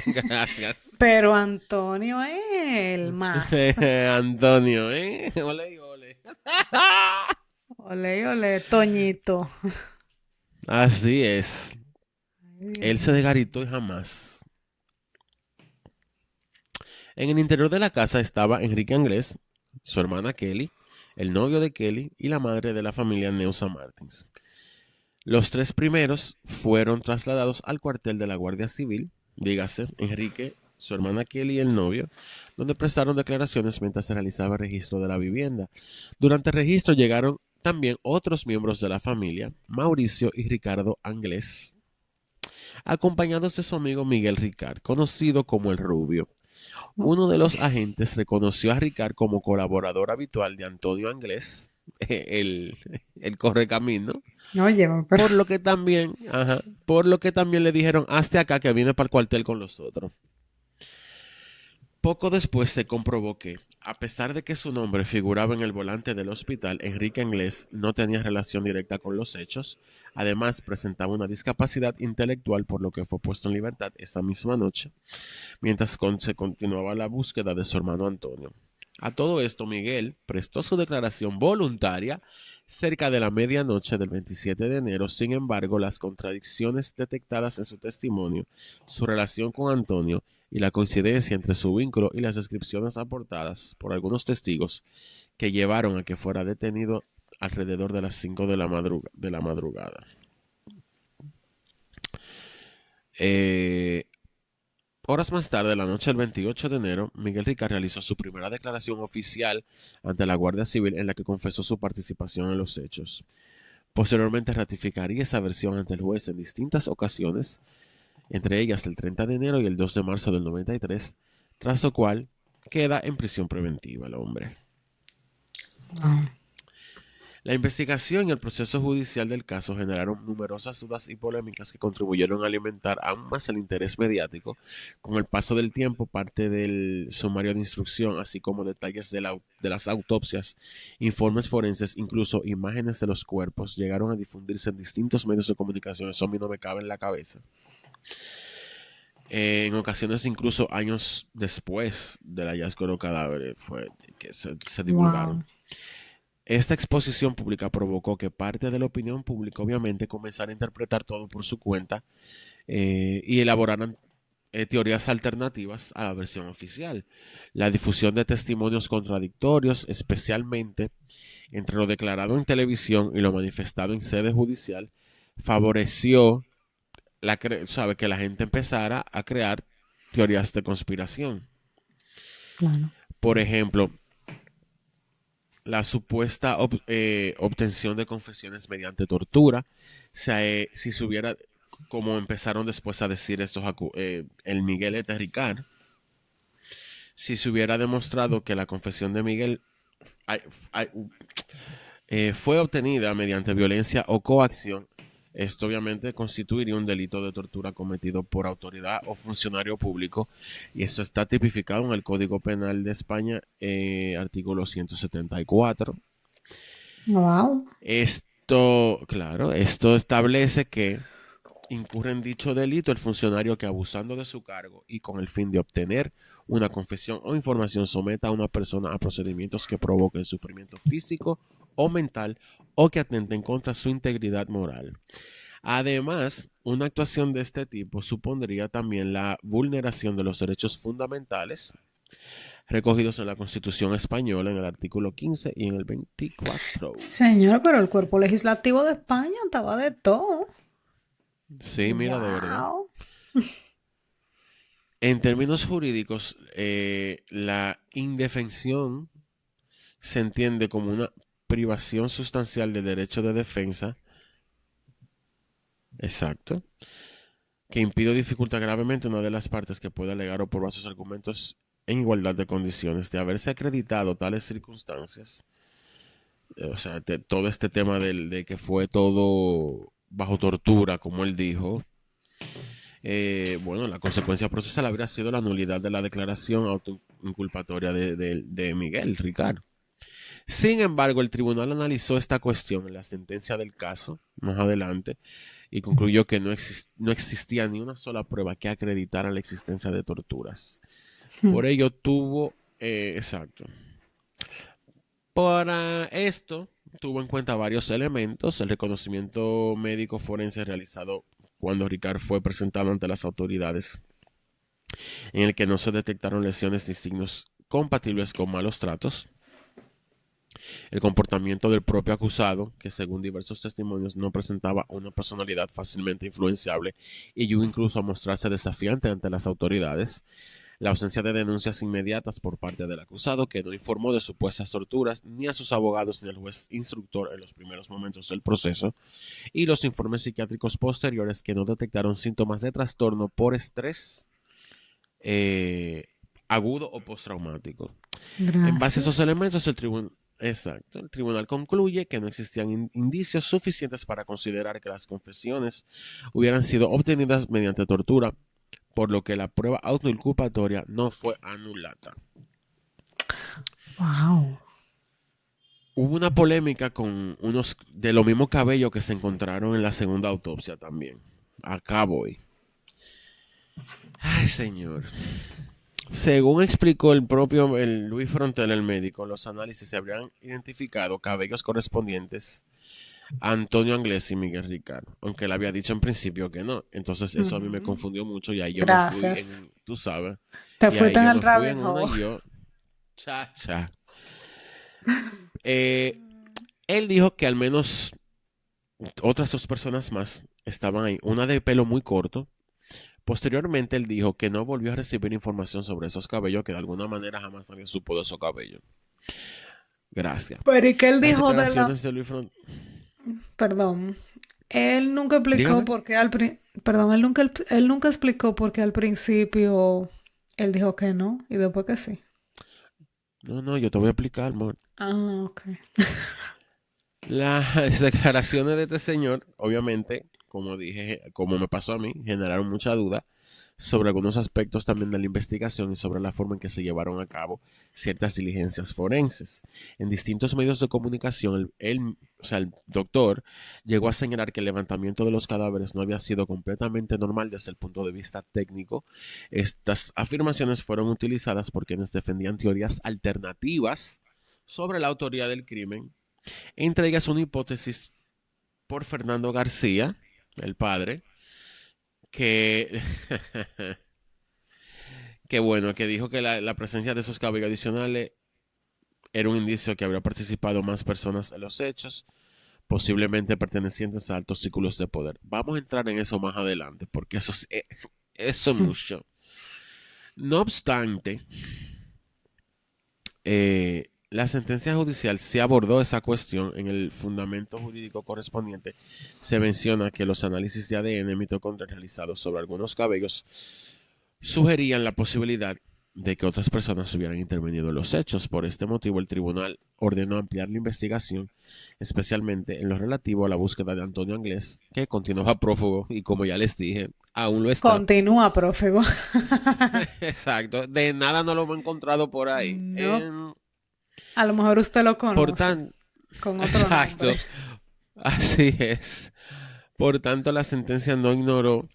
Gracias. Pero Antonio es el más. Antonio, ¿eh? Ole y ole. Ole, ole, Toñito. Así es. Ay, Dios Él se mío. desgaritó y jamás. En el interior de la casa estaba Enrique Anglés, su hermana Kelly, el novio de Kelly y la madre de la familia Neusa Martins. Los 3 primeros fueron trasladados al cuartel de la Guardia Civil, dígase, Enrique, su hermana Kelly y el novio, donde prestaron declaraciones mientras se realizaba el registro de la vivienda. Durante el registro llegaron también otros miembros de la familia, Mauricio y Ricardo Anglés, acompañados de su amigo Miguel Ricard, conocido como el Rubio. Uno de los agentes reconoció a Ricard como colaborador habitual de Antonio Anglés, el correcamino, Oye, pero... por lo que también le dijeron, hazte acá que viene para el cuartel con los otros. Poco después se comprobó que, a pesar de que su nombre figuraba en el volante del hospital, Enrique Anglés no tenía relación directa con los hechos. Además, presentaba una discapacidad intelectual, por lo que fue puesto en libertad esa misma noche, mientras se continuaba la búsqueda de su hermano Antonio. A todo esto, Miguel prestó su declaración voluntaria cerca de la medianoche del 27 de enero. Sin embargo, las contradicciones detectadas en su testimonio, su relación con Antonio y la coincidencia entre su vínculo y las descripciones aportadas por algunos testigos que llevaron a que fuera detenido alrededor de las 5 de la madrugada. Eh, Horas más tarde, la noche del 28 de enero, Miguel Ricard realizó su primera declaración oficial ante la Guardia Civil en la que confesó su participación en los hechos. Posteriormente ratificaría esa versión ante el juez en distintas ocasiones, entre ellas el 30 de enero y el 2 de marzo del 93, tras lo cual queda en prisión preventiva el hombre. Ah, La investigación y el proceso judicial del caso generaron numerosas dudas y polémicas que contribuyeron a alimentar aún más el interés mediático. Con el paso del tiempo, parte del sumario de instrucción, así como detalles de las autopsias, informes forenses, incluso imágenes de los cuerpos, llegaron a difundirse en distintos medios de comunicación. Eso a mí no me cabe en la cabeza. En ocasiones, incluso años después del hallazgo de los cadáveres, fue que se wow, divulgaron. Esta exposición pública provocó que parte de la opinión pública obviamente comenzara a interpretar todo por su cuenta y elaboraran teorías alternativas a la versión oficial. La difusión de testimonios contradictorios, especialmente entre lo declarado en televisión y lo manifestado en sede judicial, favoreció que la gente empezara a crear teorías de conspiración. claro. Por ejemplo, la supuesta obtención de confesiones mediante tortura, si se hubiera, como empezaron después a decir el Miguel Ricard, si se hubiera demostrado que la confesión de Miguel ay, ay, fue obtenida mediante violencia o coacción, esto obviamente constituiría un delito de tortura cometido por autoridad o funcionario público y eso está tipificado en el Código Penal de España, artículo 174. Wow. Esto establece que incurre en dicho delito el funcionario que, abusando de su cargo y con el fin de obtener una confesión o información, someta a una persona a procedimientos que provoquen sufrimiento físico o mental o que atenten contra su integridad moral. Además, una actuación de este tipo supondría también la vulneración de los derechos fundamentales recogidos en la Constitución española en el artículo 15 y en el 24. Señor, pero el cuerpo legislativo de España estaba de todo. Sí, mira, de verdad. Wow. En términos jurídicos, la indefensión se entiende como una privación sustancial del derecho de defensa, exacto, que impide o dificulta gravemente a una de las partes que pueda alegar o probar sus argumentos en igualdad de condiciones. De haberse acreditado tales circunstancias, o sea, todo este tema de que fue todo bajo tortura, como él dijo, bueno, la consecuencia procesal habría sido la nulidad de la declaración autoinculpatoria de Miguel Ricard. Sin embargo, el tribunal analizó esta cuestión en la sentencia del caso más adelante y concluyó que no existía ni una sola prueba que acreditara la existencia de torturas. Por ello exacto. Para esto tuvo en cuenta varios elementos: el reconocimiento médico forense realizado cuando Ricard fue presentado ante las autoridades, en el que no se detectaron lesiones ni signos compatibles con malos tratos. El comportamiento del propio acusado, que según diversos testimonios no presentaba una personalidad fácilmente influenciable y llegó incluso a mostrarse desafiante ante las autoridades. la ausencia de denuncias inmediatas por parte del acusado, que no informó de supuestas torturas ni a sus abogados ni al juez instructor en los primeros momentos del proceso, y los informes psiquiátricos posteriores que no detectaron síntomas de trastorno por estrés eh, agudo o postraumático. En base a esos Gracias. elementos, el tribunal concluye que no existían indicios suficientes para considerar que las confesiones hubieran sido obtenidas mediante tortura, por lo que la prueba autoinculpatoria no fue anulada. Wow. Hubo una polémica con unos de lo mismo cabello que se encontraron en la segunda autopsia también. Acá voy. Ay, señor. Según explicó el Luis Frontel, el médico, los análisis se habrían identificado cabellos correspondientes a Antonio Anglés y Miguel Ricardo, aunque él había dicho en principio que no. Entonces eso a mí me Ujú. confundió mucho y ahí yo me fui Gracias. en, tú sabes, Te y ahí fuiste en yo el me fui rabbit en una hole. y yo, chacha. Eh, Él dijo que al menos otras dos personas más estaban ahí, una de pelo muy corto. Posteriormente él dijo que no volvió a recibir información sobre esos cabellos, que de alguna manera jamás nadie supo de esos cabellos. Gracias. Pero ¿y qué él Las dijo de la... declaraciones de Luis Front... Perdón. Él nunca explicó Dígame. por qué Perdón, él nunca explicó por qué al principio él dijo que no y después que sí. No, no, yo te voy a explicar, amor. Ah, ok. Las declaraciones de este señor, obviamente, como dije, como me pasó a mí, generaron mucha duda sobre algunos aspectos también de la investigación y sobre la forma en que se llevaron a cabo ciertas diligencias forenses. En distintos medios de comunicación, o sea, el doctor llegó a señalar que el levantamiento de los cadáveres no había sido completamente normal desde el punto de vista técnico. Estas afirmaciones fueron utilizadas por quienes defendían teorías alternativas sobre la autoría del crimen, entre ellas una hipótesis por Fernando García, el padre, que, que bueno, que dijo que la presencia de esos cabellos adicionales era un indicio que habría participado más personas en los hechos, posiblemente pertenecientes a altos círculos de poder. Vamos a entrar en eso más adelante, porque eso es mucho. No obstante, la sentencia judicial se abordó esa cuestión en el fundamento jurídico correspondiente. Se menciona que los análisis de ADN mitocondrial realizados sobre algunos cabellos sugerían la posibilidad de que otras personas hubieran intervenido en los hechos. Por este motivo, el tribunal ordenó ampliar la investigación, especialmente en lo relativo a la búsqueda de Antonio Anglés, que continuaba prófugo y, como ya les dije, aún lo está. Continúa, prófego. Exacto, de nada no lo hemos encontrado por ahí. No. A lo mejor usted lo Por conoce tanto, con otro nombre. exacto, así es. Por tanto, la sentencia no ignoró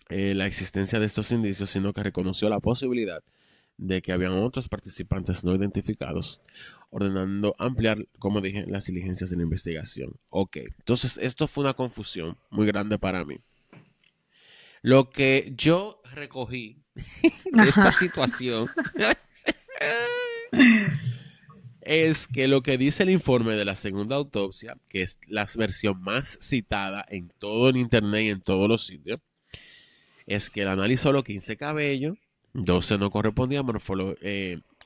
la existencia de estos indicios, sino que reconoció la posibilidad de que habían otros participantes no identificados, ordenando ampliar, como dije, las diligencias de la investigación. Ok, entonces esto fue una confusión muy grande para mí. Lo que yo recogí de esta Ajá. situación es que lo que dice el informe de la segunda autopsia, que es la versión más citada en todo el internet y en todos los sitios, es que él analizó los 15 cabellos, 12 no correspondían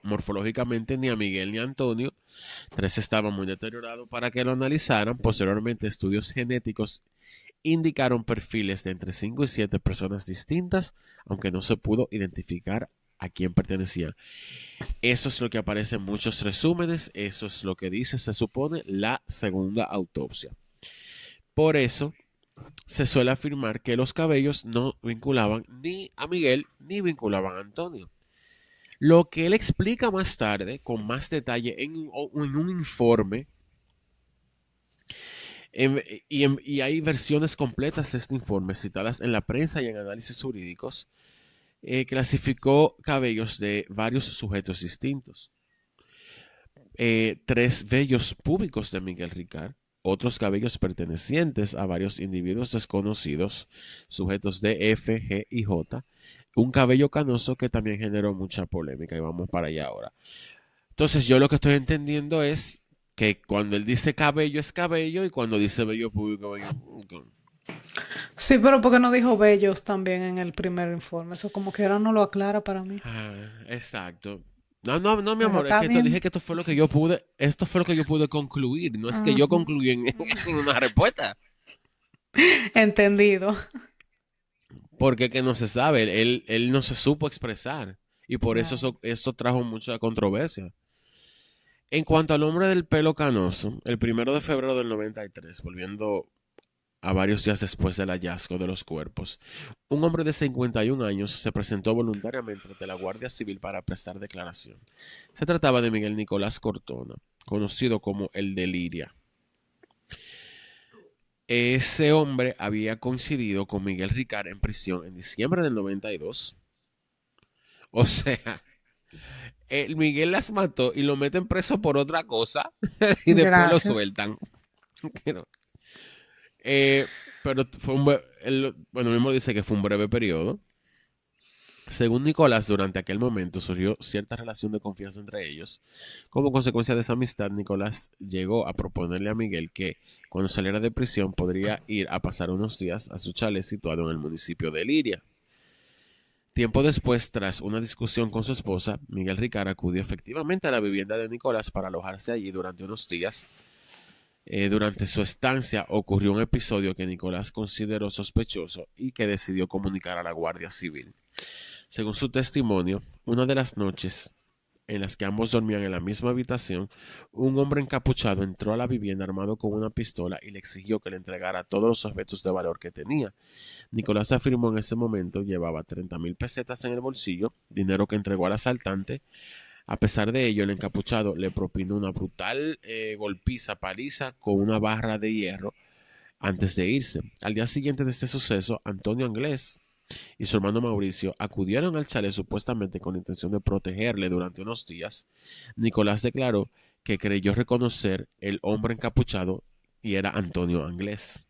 morfológicamente ni a Miguel ni a Antonio, 3 estaban muy deteriorados para que lo analizaran. Posteriormente, estudios genéticos indicaron perfiles de entre 5 y 7 personas distintas, aunque no se pudo identificar a quién pertenecían. Eso es lo que aparece en muchos resúmenes, eso es lo que dice, se supone, la segunda autopsia. Por eso se suele afirmar que los cabellos no vinculaban ni a Miguel ni vinculaban a Antonio. Lo que él explica más tarde, con más detalle, en un informe, y hay versiones completas de este informe citadas en la prensa y en análisis jurídicos, clasificó cabellos de varios sujetos distintos. 3 vellos públicos de Miguel Ricard, otros cabellos pertenecientes a varios individuos desconocidos, sujetos de F, G y J, un cabello canoso que también generó mucha polémica y vamos para allá ahora. Entonces yo lo que estoy entendiendo es que cuando él dice cabello es cabello y cuando dice vello público, vello público. Sí, pero ¿por qué no dijo bellos también en el primer informe? Eso como que ahora no lo aclara para mí. Exacto. No, no, no, mi Pero amor, es está que esto, dije bien. que esto fue lo que yo pude concluir, no es que yo Ujú. concluí en una respuesta, Entendido. porque que no se sabe, él no se supo expresar, y por eso No. eso trajo mucha controversia. En cuanto al hombre del pelo canoso, el 1 de febrero del 93, volviendo a varios días después del hallazgo de los cuerpos, un hombre de 51 años se presentó voluntariamente ante la Guardia Civil para prestar declaración. Se trataba de Miguel Nicolás Cortona, conocido como el de Liria. Ese hombre había coincidido con Miguel Ricard en prisión en diciembre del 92. O sea, el Miguel las mató y lo meten preso por otra cosa y después lo Gracias. sueltan. Eh, pero bueno, mismo dice que fue un breve periodo. Según Nicolás, durante aquel momento surgió cierta relación de confianza entre ellos. Como consecuencia de esa amistad, Nicolás llegó a proponerle a Miguel que, cuando saliera de prisión, podría ir a pasar unos días a su chalet situado en el municipio de Liria. Tiempo después, tras una discusión con su esposa, Miguel Ricard acudió efectivamente a la vivienda de Nicolás para alojarse allí durante unos días. Durante su estancia ocurrió un episodio que Nicolás consideró sospechoso y que decidió comunicar a la Guardia Civil. Según su testimonio, una de las noches en las que ambos dormían en la misma habitación, un hombre encapuchado entró a la vivienda armado con una pistola y le exigió que le entregara todos los objetos de valor que tenía. Nicolás afirmó en ese momento llevaba 30,000 pesetas en el bolsillo, dinero que entregó al asaltante. A pesar de ello, el encapuchado le propinó una brutal paliza con una barra de hierro antes de irse. Al día siguiente de este suceso, Antonio Anglés y su hermano Mauricio acudieron al chalet supuestamente con la intención de protegerle durante unos días. Nicolás declaró que creyó reconocer el hombre encapuchado y era Antonio Anglés,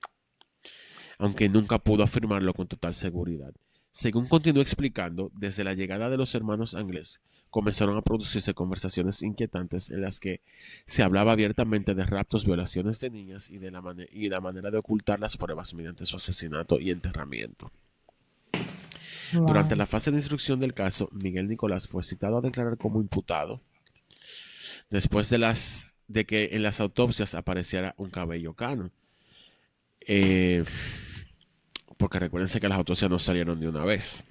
aunque nunca pudo afirmarlo con total seguridad. Según continuó explicando, desde la llegada de los hermanos Anglés comenzaron a producirse conversaciones inquietantes en las que se hablaba abiertamente de raptos, violaciones de niñas y la manera de ocultar las pruebas mediante su asesinato y enterramiento. Durante Wow. la fase de instrucción del caso, Miguel Nicolás fue citado a declarar como imputado después de que en las autopsias apareciera un cabello cano. Eh, Porque recuérdense que las autopsias no salieron de una vez.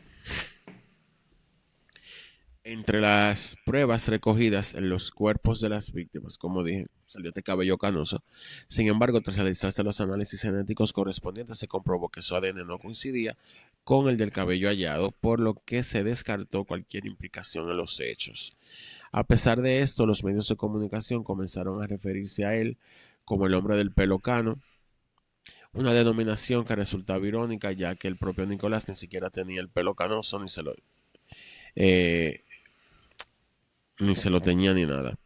Entre las pruebas recogidas en los cuerpos de las víctimas, como dije, salió este cabello canoso. Sin embargo, tras realizarse los análisis genéticos correspondientes, se comprobó que su ADN no coincidía con el del cabello hallado, por lo que se descartó cualquier implicación en los hechos. A pesar de esto, los medios de comunicación comenzaron a referirse a él como el hombre del pelo cano, una denominación que resultaba irónica ya que el propio Nicolás ni siquiera tenía el pelo canoso eh, ni se lo tenía ni nada.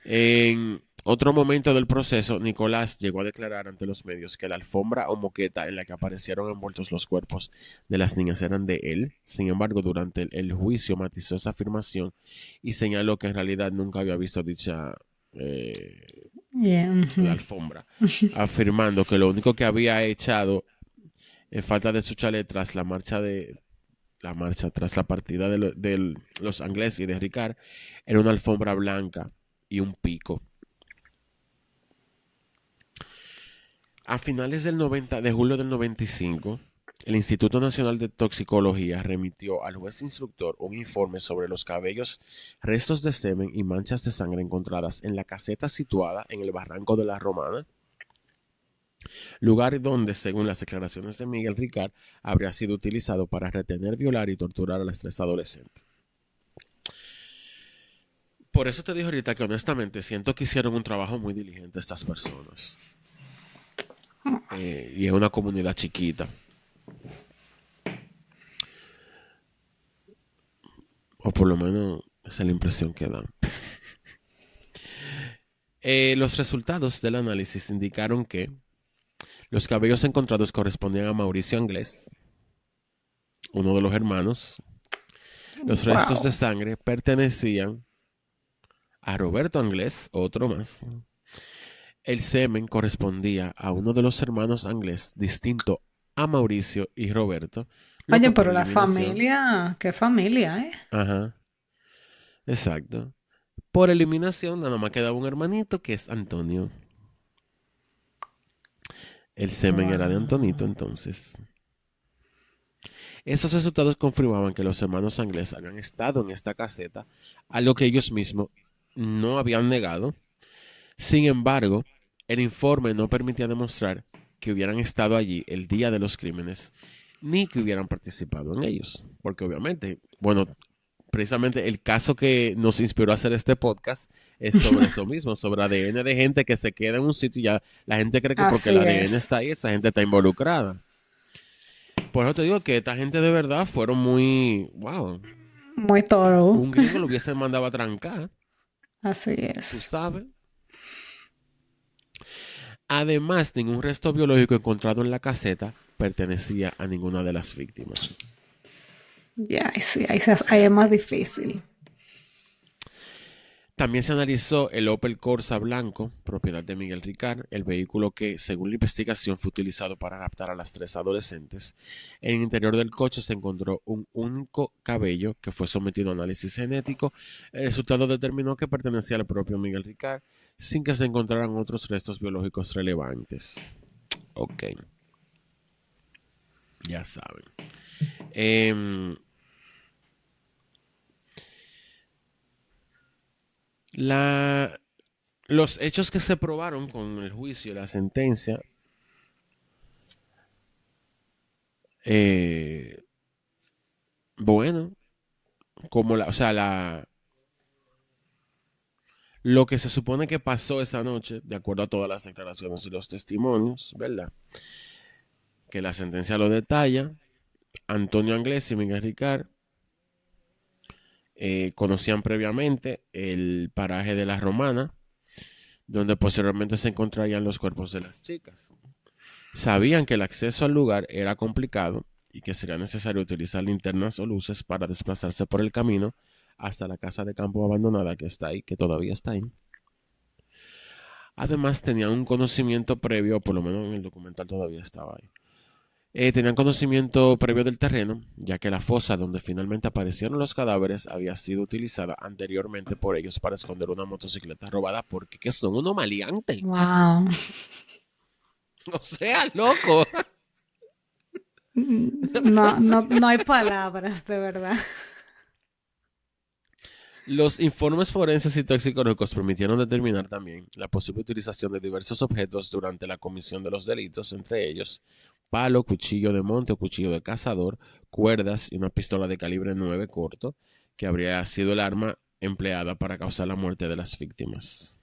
En otro momento del proceso, Nicolás llegó a declarar ante los medios que la alfombra o moqueta en la que aparecieron envueltos los cuerpos de las niñas eran de él. Sin embargo, durante el juicio matizó esa afirmación y señaló que en realidad nunca había visto dicha Yeah, la ujú. alfombra, afirmando que lo único que había echado en falta de su chalet tras tras la partida de los Anglés y de Ricard, era una alfombra blanca y un pico. A finales de julio del 95, el Instituto Nacional de Toxicología remitió al juez instructor un informe sobre los cabellos, restos de semen y manchas de sangre encontradas en la caseta situada en el barranco de la Romana, lugar donde, según las declaraciones de Miguel Ricard, habría sido utilizado para retener, violar y torturar a las tres adolescentes. Por eso te digo ahorita que honestamente siento que hicieron un trabajo muy diligente estas personas. Y es una comunidad chiquita. O por lo menos esa es la impresión que dan. Los resultados del análisis indicaron que los cabellos encontrados correspondían a Mauricio Anglés, uno de los hermanos. Los restos de Wow. sangre pertenecían a Roberto Anglés, otro más. El semen correspondía a uno de los hermanos Anglés, distinto a Mauricio y Roberto, lo Oye, que por pero la eliminación, familia, qué familia, ¿eh? ajá, exacto, por eliminación nada más quedaba un hermanito que es Antonio. El semen era de Antonito, Wow. entonces. Esos resultados confirmaban que los hermanos Anglés habían estado en esta caseta, algo que ellos mismos no habían negado. Sin embargo, el informe no permitía demostrar que hubieran estado allí el día de los crímenes, ni que hubieran participado en ellos. Porque obviamente, bueno, precisamente el caso que nos inspiró a hacer este podcast es sobre eso mismo, sobre ADN de gente que se queda en un sitio y ya la gente cree que porque el Así ADN es. está ahí, esa gente está involucrada. Por eso te digo que esta gente de verdad fueron muy, wow, Muy toro. un gringo lo hubiese mandado a trancar, Así tú es. sabes. Además, ningún resto biológico encontrado en la caseta pertenecía a ninguna de las víctimas. Ya, sí, O ahí es sea, más difícil. también se analizó el Opel Corsa blanco, propiedad de Miguel Ricard, el vehículo que, según la investigación, fue utilizado para raptar a las tres adolescentes. En el interior del coche se encontró un único cabello que fue sometido a análisis genético. El resultado determinó que pertenecía al propio Miguel Ricard, sin que se encontraran otros restos biológicos relevantes. Ok, ya saben. Em, la, los hechos que se probaron con el juicio y la sentencia, eh, bueno, como la, o sea, lo que se supone que pasó esa noche, de acuerdo a todas las declaraciones y los testimonios, ¿verdad? Que la sentencia lo detalla. Antonio Anglés y Miguel Ricard conocían previamente el paraje de la Romana, donde posteriormente se encontrarían los cuerpos de las chicas. Sabían que el acceso al lugar era complicado y que sería necesario utilizar linternas o luces para desplazarse por el camino hasta la casa de campo abandonada que está ahí, que todavía está ahí. Además, tenían un conocimiento previo, por lo menos en el documental todavía estaba ahí. Tenían conocimiento previo del terreno, ya que la fosa donde finalmente aparecieron los cadáveres había sido utilizada anteriormente por ellos para esconder una motocicleta robada, porque que son unos maleantes. Wow. O sea, loco. No, no, no hay palabras, de verdad. Los informes forenses y toxicológicos permitieron determinar también la posible utilización de diversos objetos durante la comisión de los delitos, entre ellos palo, cuchillo de monte o cuchillo de cazador, cuerdas y una pistola de calibre 9 corto, que habría sido el arma empleada para causar la muerte de las víctimas.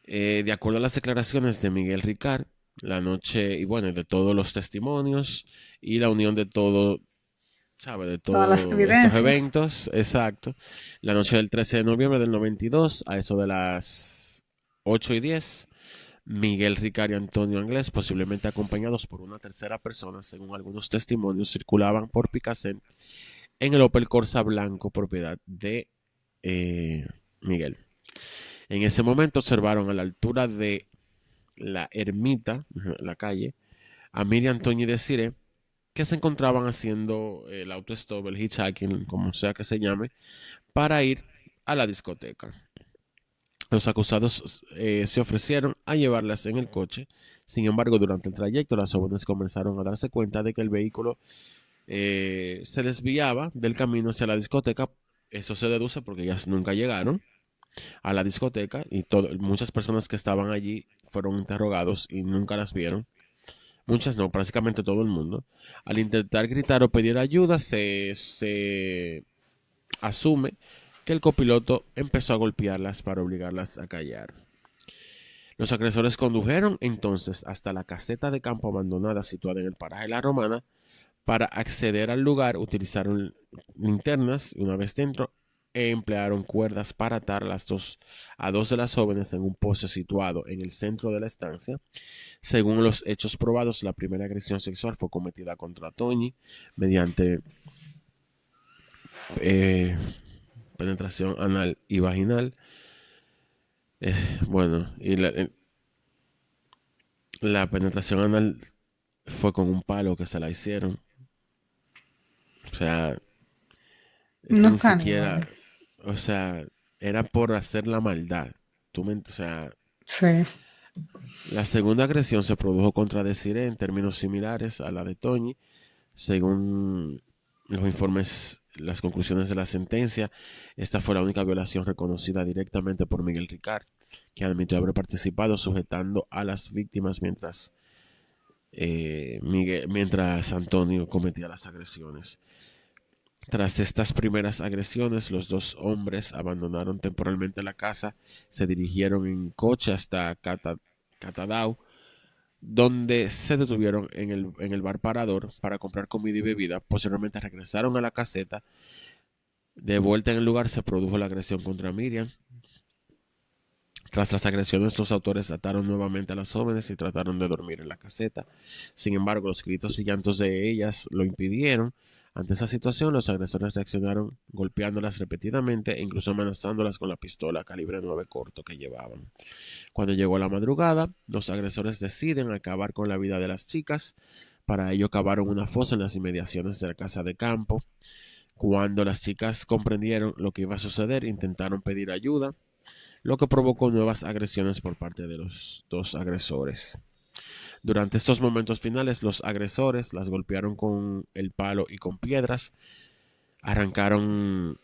De acuerdo a las declaraciones de Miguel Ricard, la noche y bueno, de todos los testimonios y la unión de todo, ¿sabe? De Todas las todos estos evidencias. eventos, exacto. La noche del 13 de noviembre del 92, a eso de las 8:10, Miguel Ricard y Antonio Anglés, posiblemente acompañados por una tercera persona, según algunos testimonios, circulaban por Picassent en el Opel Corsa blanco, propiedad de eh, Miguel. En ese momento observaron a la altura de la ermita, la calle, a Miriam, Antonio y Desiree, que se encontraban haciendo el autostop, el hitchhiking, como sea que se llame, para ir a la discoteca. Los acusados se ofrecieron a llevarlas en el coche. Sin embargo, durante el trayecto, las jóvenes comenzaron a darse cuenta de que el vehículo se desviaba del camino hacia la discoteca. Eso se deduce porque ellas nunca llegaron a la discoteca y muchas personas que estaban allí fueron interrogados y nunca las vieron. Muchas no, prácticamente todo el mundo. Al intentar gritar o pedir ayuda, se asume que el copiloto empezó a golpearlas para obligarlas a callar. Los agresores condujeron entonces hasta la caseta de campo abandonada situada en el paraje La Romana. Para acceder al lugar utilizaron linternas y una vez dentro emplearon cuerdas para atar a dos de las jóvenes en un poste situado en el centro de la estancia. Según los hechos probados, la primera agresión sexual fue cometida contra Toñi mediante eh, penetración anal y vaginal. Eh, bueno, y La penetración anal fue con un palo que se la hicieron. O sea, esto ni Unos siquiera, caníbales. o sea, era por hacer la maldad. O sea, Sí. la segunda agresión se produjo contra Desiree en términos similares a la de Toñi, según los informes, las conclusiones de la sentencia. Esta fue la única violación reconocida directamente por Miguel Ricard, que admitió haber participado sujetando a las víctimas mientras Antonio cometía las agresiones. Tras estas primeras agresiones, los dos hombres abandonaron temporalmente la casa, se dirigieron en coche hasta Catadau, donde se detuvieron en el bar Parador para comprar comida y bebida. Posteriormente regresaron a la caseta. De vuelta en el lugar se produjo la agresión contra Miriam. Tras las agresiones, los autores ataron nuevamente a las jóvenes y trataron de dormir en la caseta. Sin embargo, los gritos y llantos de ellas lo impidieron. Ante esa situación, los agresores reaccionaron golpeándolas repetidamente e incluso amenazándolas con la pistola calibre 9 corto que llevaban. Cuando llegó la madrugada, los agresores deciden acabar con la vida de las chicas. Para ello cavaron una fosa en las inmediaciones de la casa de campo. Cuando las chicas comprendieron lo que iba a suceder, intentaron pedir ayuda, lo que provocó nuevas agresiones por parte de los dos agresores. Durante estos momentos finales, los agresores las golpearon con el palo y con piedras, arrancaron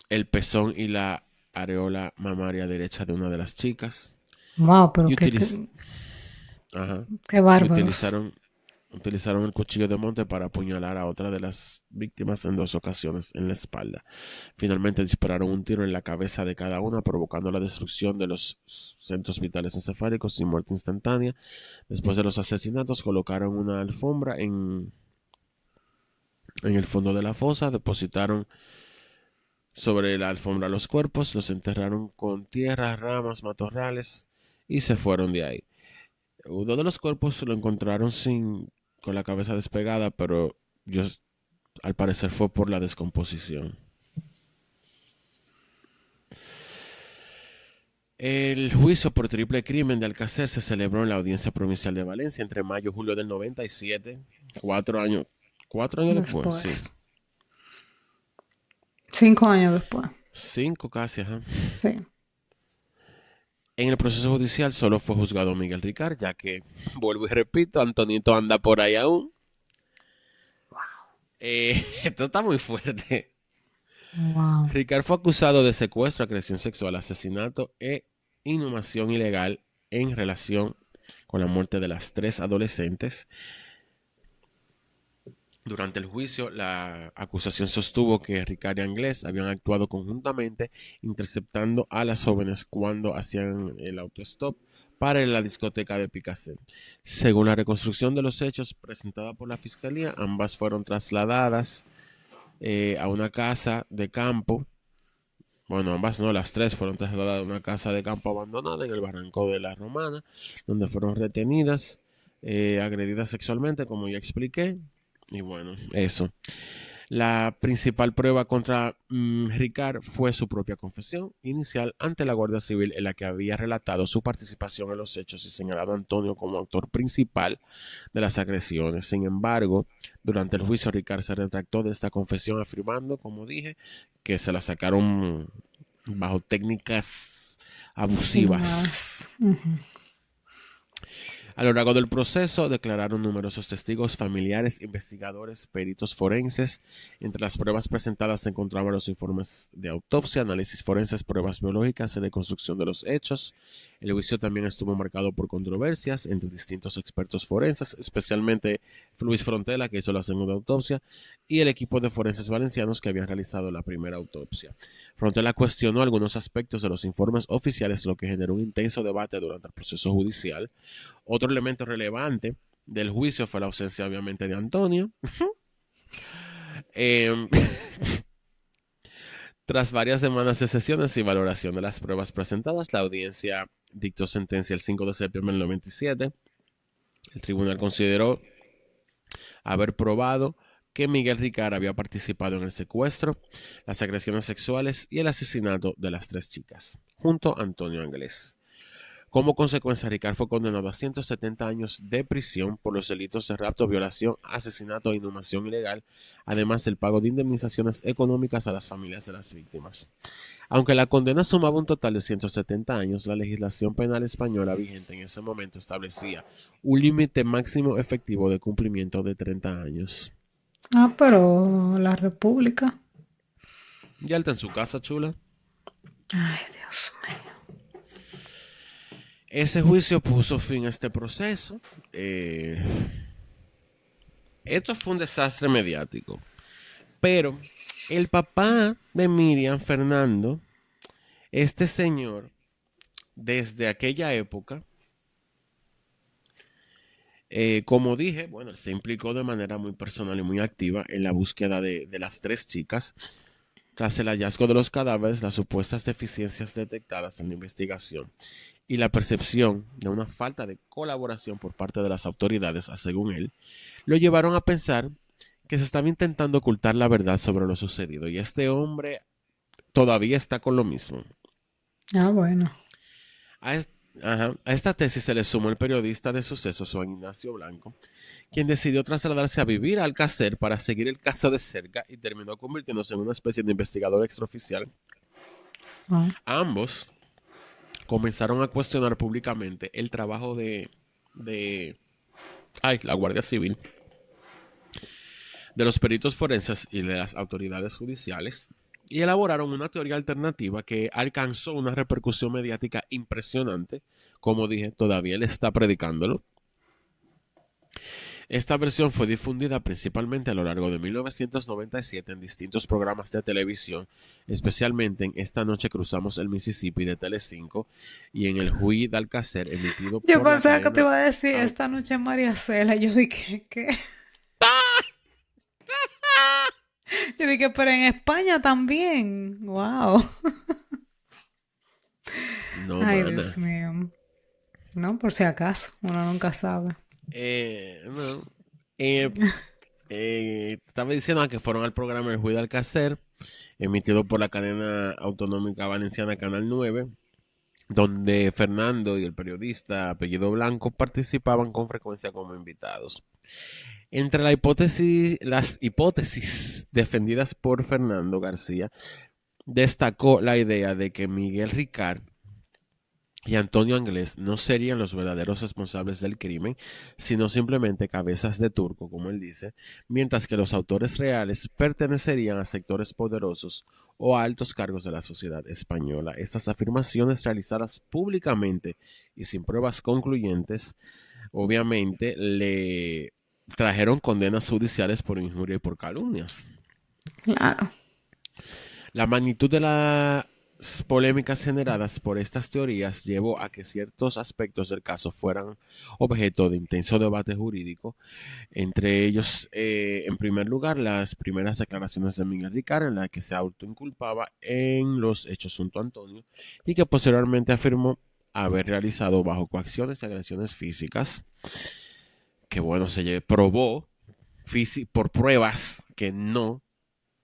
el pezón y la areola mamaria derecha de una de las chicas Wow, pero y, qué, utiliz Ajá. qué y bárbaros. utilizaron el cuchillo de monte para apuñalar a otra de las víctimas en dos ocasiones en la espalda. Finalmente dispararon un tiro en la cabeza de cada una, provocando la destrucción de los centros vitales encefálicos y muerte instantánea. Después de los asesinatos, colocaron una alfombra en el fondo de la fosa, depositaron sobre la alfombra los cuerpos, los enterraron con tierra, ramas, matorrales y se fueron de ahí. Uno de los cuerpos lo encontraron con la cabeza despegada, pero yo, al parecer fue por la descomposición. El juicio por triple crimen de Alcácer se celebró en la Audiencia Provincial de Valencia entre mayo y julio del 97, 4 años, 4 años después, sí, Después. 5 años después. 5 casi, ajá. Sí. En el proceso judicial solo fue juzgado Miguel Ricard, ya que, vuelvo y repito, Antonito anda por ahí aún. Esto está muy fuerte. Wow. Ricard fue acusado de secuestro, agresión sexual, asesinato e inhumación ilegal en relación con la muerte de las tres adolescentes. Durante el juicio, la acusación sostuvo que Ricard y Anglés habían actuado conjuntamente, interceptando a las jóvenes cuando hacían el autostop para ir a la discoteca de Picasso. Según la reconstrucción de los hechos presentada por la fiscalía, ambas fueron trasladadas a una casa de campo. Bueno, ambas no, las tres fueron trasladadas a una casa de campo abandonada en el barranco de la Romana, donde fueron retenidas, agredidas sexualmente, como ya expliqué. Y bueno, eso. La principal prueba contra Ricard fue su propia confesión inicial ante la Guardia Civil, en la que había relatado su participación en los hechos y señalado a Antonio como autor principal de las agresiones. Sin embargo, durante el juicio, Ricard se retractó de esta confesión, afirmando, como dije, que se la sacaron bajo técnicas abusivas. Inhumadas. Ujú. A lo largo del proceso declararon numerosos testigos, familiares, investigadores, peritos forenses. Entre las pruebas presentadas se encontraban los informes de autopsia, análisis forenses, pruebas biológicas y reconstrucción de los hechos. El juicio también estuvo marcado por controversias entre distintos expertos forenses, especialmente Luis Frontela, que hizo la segunda autopsia, y el equipo de forenses valencianos que habían realizado la primera autopsia. Frontela cuestionó algunos aspectos de los informes oficiales, lo que generó un intenso debate durante el proceso judicial. Otro elemento relevante del juicio fue la ausencia, obviamente, de Antonio. eh, Tras varias semanas de sesiones y valoración de las pruebas presentadas, la audiencia dictó sentencia el 5 de septiembre del 97. El tribunal consideró haber probado que Miguel Ricard había participado en el secuestro, las agresiones sexuales y el asesinato de las tres chicas, junto a Antonio Anglés. Como consecuencia, Ricard fue condenado a 170 años de prisión por los delitos de rapto, violación, asesinato e inhumación ilegal, además del pago de indemnizaciones económicas a las familias de las víctimas. Aunque la condena sumaba un total de 170 años, la legislación penal española vigente en ese momento establecía un límite máximo efectivo de cumplimiento de 30 años. Ah, pero la República. Ya está en su casa, chula. Ay, Dios mío. Ese juicio puso fin a este proceso. Eh, Esto fue un desastre mediático. Pero el papá de Miriam, Fernando, este señor, desde aquella época, como dije, bueno, él se implicó de manera muy personal y muy activa en la búsqueda de las tres chicas. Tras el hallazgo de los cadáveres, las supuestas deficiencias detectadas en la investigación y la percepción de una falta de colaboración por parte de las autoridades, según él, lo llevaron a pensar que se estaba intentando ocultar la verdad sobre lo sucedido. Y este hombre todavía está con lo mismo. Ah, bueno. A, es- a esta tesis se le sumó el periodista de sucesos Juan Ignacio Blanco, quien decidió trasladarse a vivir a Alcácer para seguir el caso de cerca y terminó convirtiéndose en una especie de investigador extraoficial. Ah. Ambos comenzaron a cuestionar públicamente el trabajo de la Guardia Civil, de los peritos forenses y de las autoridades judiciales, y elaboraron una teoría alternativa que alcanzó una repercusión mediática impresionante. Como dije, todavía él está predicándolo. Esta versión fue difundida principalmente a lo largo de 1997 en distintos programas de televisión, especialmente en Esta noche cruzamos el Mississippi de Telecinco y en El Juí de Alcácer, emitido Yo por la pensaba que te cadena iba a decir Au- esta noche María Cela. Yo dije, ¿qué? Yo dije, pero en España también. Wow. No, Ay, mana. Dios mío. No, por si acaso, uno nunca sabe. No. Eh, Estaba diciendo que fueron al programa El Juí de Alcácer, emitido por la cadena autonómica valenciana Canal 9, donde Fernando y el periodista apellido Blanco participaban con frecuencia como invitados. Entre las hipótesis defendidas por Fernando García, destacó la idea de que Miguel Ricard y Antonio Anglés no serían los verdaderos responsables del crimen, sino simplemente cabezas de turco, como él dice, mientras que los autores reales pertenecerían a sectores poderosos o a altos cargos de la sociedad española. Estas afirmaciones realizadas públicamente y sin pruebas concluyentes, obviamente le trajeron condenas judiciales por injuria y por calumnias. Claro. La magnitud de las polémicas generadas por estas teorías llevó a que ciertos aspectos del caso fueran objeto de intenso debate jurídico, entre ellos, en primer lugar, las primeras declaraciones de Miguel Ricard en las que se autoinculpaba en los hechos junto a Antonio y que posteriormente afirmó haber realizado bajo coacciones y agresiones físicas, que bueno, se probó por pruebas que no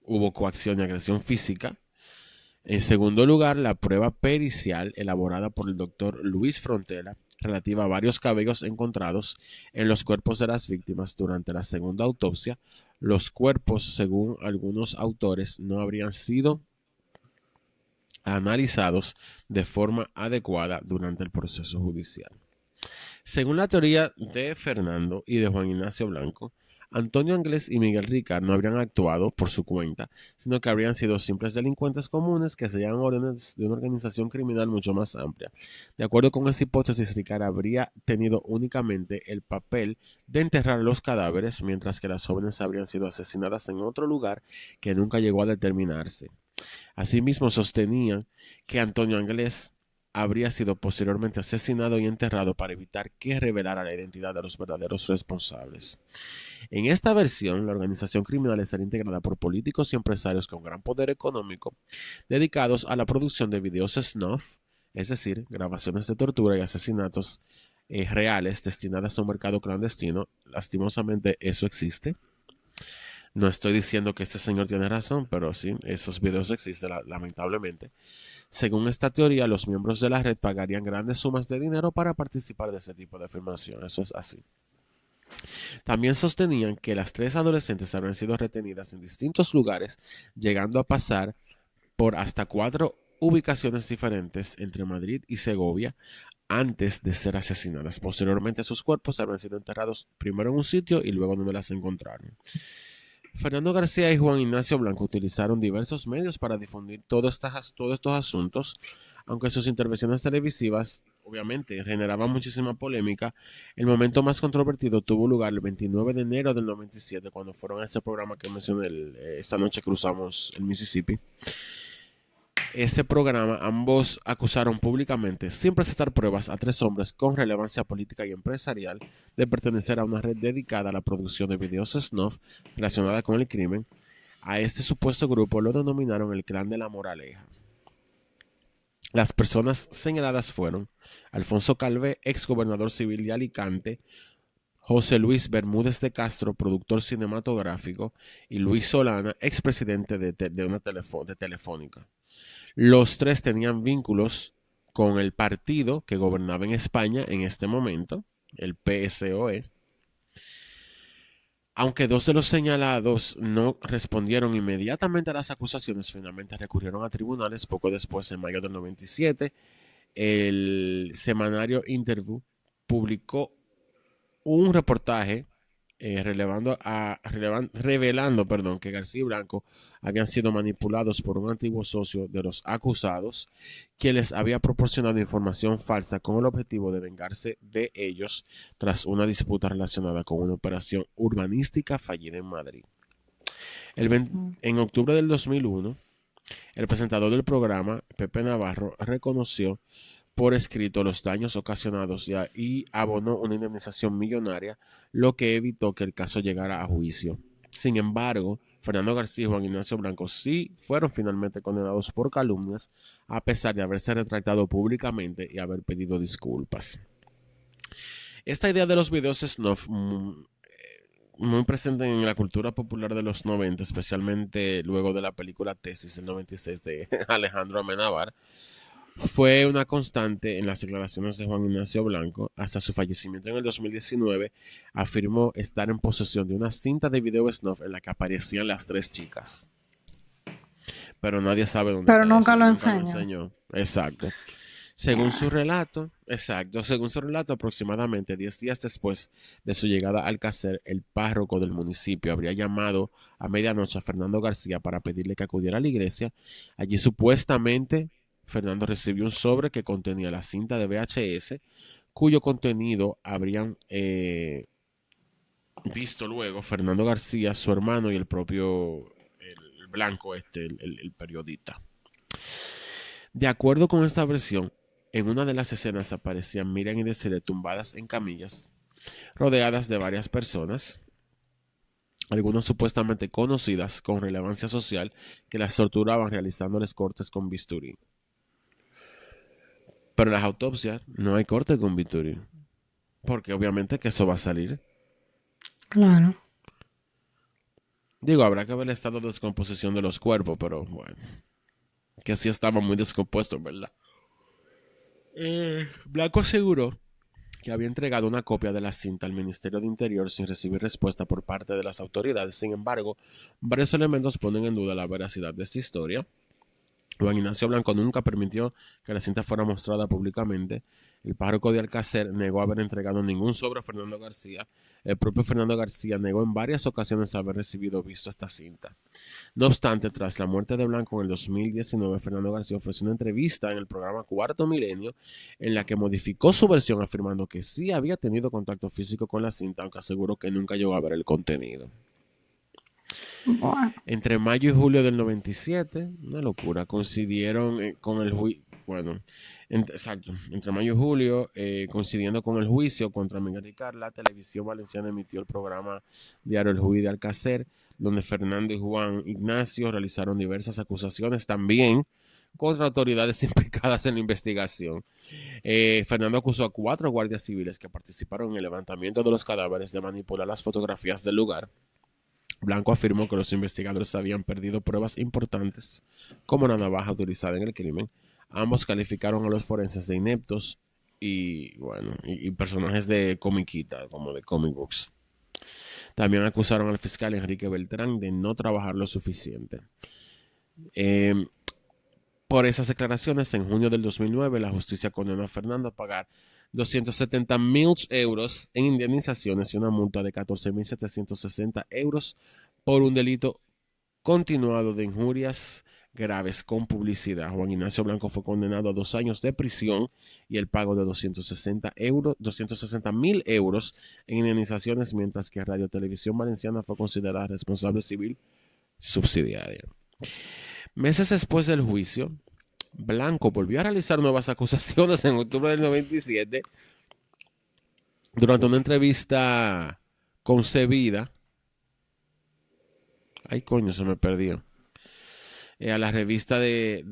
hubo coacción y agresión física. En segundo lugar, la prueba pericial elaborada por el doctor Luis Frontera relativa a varios cabellos encontrados en los cuerpos de las víctimas durante la segunda autopsia. Los cuerpos, según algunos autores, no habrían sido analizados de forma adecuada durante el proceso judicial. Según la teoría de Fernando y de Juan Ignacio Blanco, Antonio Anglés y Miguel Ricard no habrían actuado por su cuenta, sino que habrían sido simples delincuentes comunes que seguían órdenes de una organización criminal mucho más amplia. De acuerdo con esa hipótesis, Ricard habría tenido únicamente el papel de enterrar los cadáveres, mientras que las jóvenes habrían sido asesinadas en otro lugar que nunca llegó a determinarse. Asimismo, sostenían que Antonio Anglés habría sido posteriormente asesinado y enterrado para evitar que revelara la identidad de los verdaderos responsables. En esta versión, la organización criminal estaría integrada por políticos y empresarios con gran poder económico, dedicados a la producción de videos snuff, es decir, grabaciones de tortura y asesinatos reales destinadas a un mercado clandestino. Lastimosamente, eso existe. No estoy diciendo que este señor tiene razón, pero sí, esos videos existen lamentablemente. Según esta teoría, los miembros de la red pagarían grandes sumas de dinero para participar de ese tipo de afirmación. Eso es así. También sostenían que las tres adolescentes habrían sido retenidas en distintos lugares, llegando a pasar por hasta cuatro ubicaciones diferentes entre Madrid y Segovia antes de ser asesinadas. Posteriormente, sus cuerpos habrían sido enterrados primero en un sitio y luego donde las encontraron. Fernando García y Juan Ignacio Blanco utilizaron diversos medios para difundir todos estos asuntos, aunque sus intervenciones televisivas obviamente generaban muchísima polémica. El momento más controvertido tuvo lugar el 29 de enero del 97, cuando fueron a este programa que mencioné, esta noche cruzamos el Mississippi. Ese programa, ambos acusaron públicamente, sin presentar pruebas, a tres hombres con relevancia política y empresarial de pertenecer a una red dedicada a la producción de videos snuff relacionada con el crimen. A este supuesto grupo lo denominaron el Clan de la Moraleja. Las personas señaladas fueron Alfonso Calvé, ex gobernador civil de Alicante; José Luis Bermúdez de Castro, productor cinematográfico; y Luis Solana, expresidente de Telefónica. Los tres tenían vínculos con el partido que gobernaba en España en este momento, el PSOE. Aunque dos de los señalados no respondieron inmediatamente a las acusaciones, finalmente recurrieron a tribunales poco después, en mayo del 97. El semanario Interview publicó un reportaje revelando que García y Blanco habían sido manipulados por un antiguo socio de los acusados, quien les había proporcionado información falsa con el objetivo de vengarse de ellos tras una disputa relacionada con una operación urbanística fallida en Madrid. En octubre del 2001, el presentador del programa, Pepe Navarro, reconoció por escrito los daños ocasionados y abonó una indemnización millonaria, lo que evitó que el caso llegara a juicio. Sin embargo, Fernando García y Juan Ignacio Blanco sí fueron finalmente condenados por calumnias, a pesar de haberse retractado públicamente y haber pedido disculpas. Esta idea de los videos snuff, muy presente en la cultura popular de los 90, especialmente luego de la película Tesis del 96 de Alejandro Amenábar, fue una constante en las declaraciones de Juan Ignacio Blanco. Hasta su fallecimiento en el 2019, afirmó estar en posesión de una cinta de video snuff en la que aparecían las tres chicas. Pero nadie sabe dónde Pero está nunca eso, lo nunca lo enseñan. enseñó. Según su relato, aproximadamente 10 días después de su llegada al Alcácer, el párroco del municipio habría llamado a medianoche a Fernando García para pedirle que acudiera a la iglesia. Allí supuestamente Fernando recibió un sobre que contenía la cinta de VHS, cuyo contenido habrían visto luego Fernando García, su hermano y el propio el Blanco, el periodista. De acuerdo con esta versión, en una de las escenas aparecían Miriam y Desiree tumbadas en camillas, rodeadas de varias personas, algunas supuestamente conocidas con relevancia social, que las torturaban realizándoles cortes con bisturí. Pero en las autopsias no hay corte con bisturí, porque obviamente que eso va a salir. Claro. Digo, habrá que ver el estado de descomposición de los cuerpos, pero bueno, que sí estaban muy descompuestos, ¿verdad? Blanco aseguró que había entregado una copia de la cinta al Ministerio de Interior sin recibir respuesta por parte de las autoridades. Sin embargo, varios elementos ponen en duda la veracidad de esta historia. Juan Ignacio Blanco nunca permitió que la cinta fuera mostrada públicamente. El párroco de Alcácer negó haber entregado ningún sobre a Fernando García. El propio Fernando García negó en varias ocasiones haber recibido o visto esta cinta. No obstante, tras la muerte de Blanco en el 2019, Fernando García ofreció una entrevista en el programa Cuarto Milenio, en la que modificó su versión, afirmando que sí había tenido contacto físico con la cinta, aunque aseguró que nunca llegó a ver el contenido. Bueno. Entre mayo y julio del 97, una locura, coincidieron con el juicio. Bueno, exacto, entre mayo y julio, coincidiendo con el juicio contra Miguel Ricard, la Televisión Valenciana emitió el programa Diario El Juicio de Alcácer, donde Fernando y Juan Ignacio realizaron diversas acusaciones también contra autoridades implicadas en la investigación. Fernando acusó a 4 guardias civiles que participaron en el levantamiento de los cadáveres de manipular las fotografías del lugar. Blanco afirmó que los investigadores habían perdido pruebas importantes, como la navaja utilizada en el crimen. Ambos calificaron a los forenses de ineptos y, bueno, y personajes de comiquita, como de comic books. También acusaron al fiscal Enrique Beltrán de no trabajar lo suficiente. Eh, por esas declaraciones, en junio del 2009, la justicia condenó a Fernando a pagar 270.000 euros en indemnizaciones y una multa de 14.760 euros por un delito continuado de injurias graves con publicidad. Juan Ignacio Blanco fue condenado a 2 años de prisión y el pago de 260.000 euros en indemnizaciones, mientras que Radio Televisión Valenciana fue considerada responsable civil subsidiaria. Meses después del juicio, Blanco volvió a realizar nuevas acusaciones en octubre del 97 durante una entrevista concebida. Ay, coño, se me perdió. A la revista de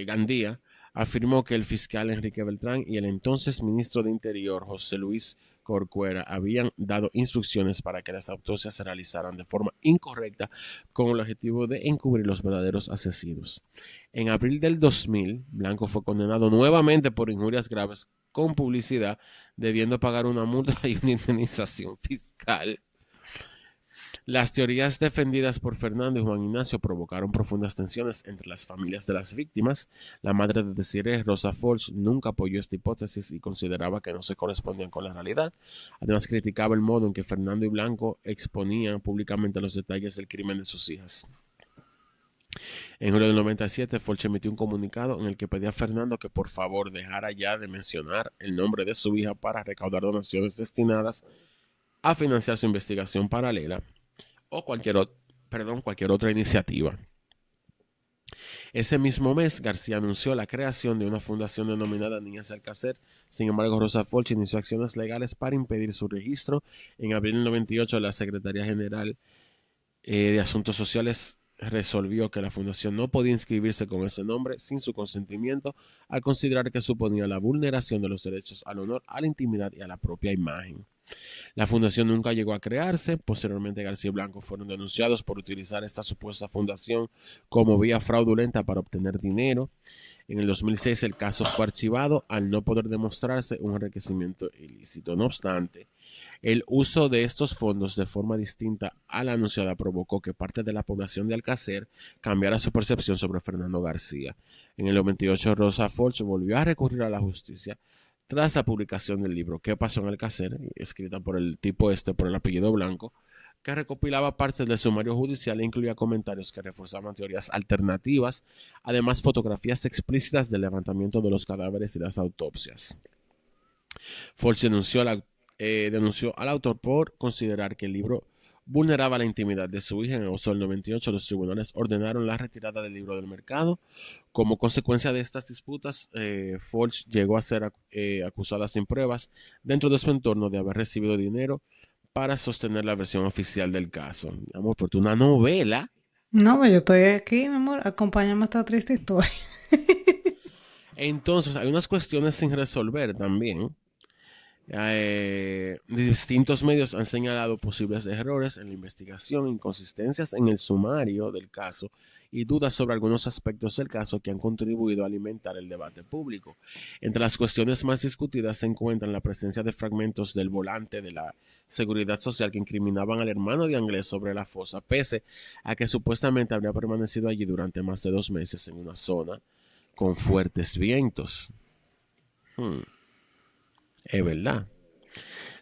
Gandía, afirmó que el fiscal Enrique Beltrán y el entonces ministro de Interior, José Luis Corcuera, habían dado instrucciones para que las autopsias se realizaran de forma incorrecta con el objetivo de encubrir los verdaderos asesinos. En abril del 2000, Blanco fue condenado nuevamente por injurias graves con publicidad, debiendo pagar una multa y una indemnización fiscal. Las teorías defendidas por Fernando y Juan Ignacio provocaron profundas tensiones entre las familias de las víctimas. La madre de Desiree, Rosa Folch, nunca apoyó esta hipótesis y consideraba que no se correspondían con la realidad. Además, criticaba el modo en que Fernando y Blanco exponían públicamente los detalles del crimen de sus hijas. En julio del 97, Folch emitió un comunicado en el que pedía a Fernando que por favor dejara ya de mencionar el nombre de su hija para recaudar donaciones destinadas a financiar su investigación paralela o cualquier otra iniciativa. Ese mismo mes, García anunció la creación de una fundación denominada Niñas Alcácer. Sin embargo, Rosa Folch inició acciones legales para impedir su registro. En abril del 98, la Secretaría General de Asuntos Sociales resolvió que la fundación no podía inscribirse con ese nombre sin su consentimiento, al considerar que suponía la vulneración de los derechos al honor, a la intimidad y a la propia imagen. La fundación nunca llegó a crearse. Posteriormente, García y Blanco fueron denunciados por utilizar esta supuesta fundación como vía fraudulenta para obtener dinero. En el 2006 el caso fue archivado al no poder demostrarse un enriquecimiento ilícito. No obstante, el uso de estos fondos de forma distinta a la anunciada provocó que parte de la población de Alcácer cambiara su percepción sobre Fernando García. En el 98, Rosa Folch volvió a recurrir a la justicia tras la publicación del libro ¿Qué pasó en Alcácer?, escrita por el por el apellido Blanco, que recopilaba partes del sumario judicial e incluía comentarios que reforzaban teorías alternativas, además fotografías explícitas del levantamiento de los cadáveres y las autopsias. Folch denunció al autor por considerar que el libro vulneraba la intimidad de su hija. En agosto del 98, los tribunales ordenaron la retirada del libro del mercado. Como consecuencia de estas disputas, Folch llegó a ser acusada sin pruebas dentro de su entorno de haber recibido dinero para sostener la versión oficial del caso. Amor, porque una novela. No, pues yo estoy aquí, mi amor. Acompáñame a esta triste historia. Entonces, hay unas cuestiones sin resolver también. Distintos medios han señalado posibles errores en la investigación, inconsistencias en el sumario del caso y dudas sobre algunos aspectos del caso que han contribuido a alimentar el debate público. Entre las cuestiones más discutidas se encuentran la presencia de fragmentos del volante de la Seguridad Social que incriminaban al hermano de Anglés sobre la fosa, pese a que supuestamente habría permanecido allí durante más de 2 meses en una zona con fuertes vientos. Es verdad.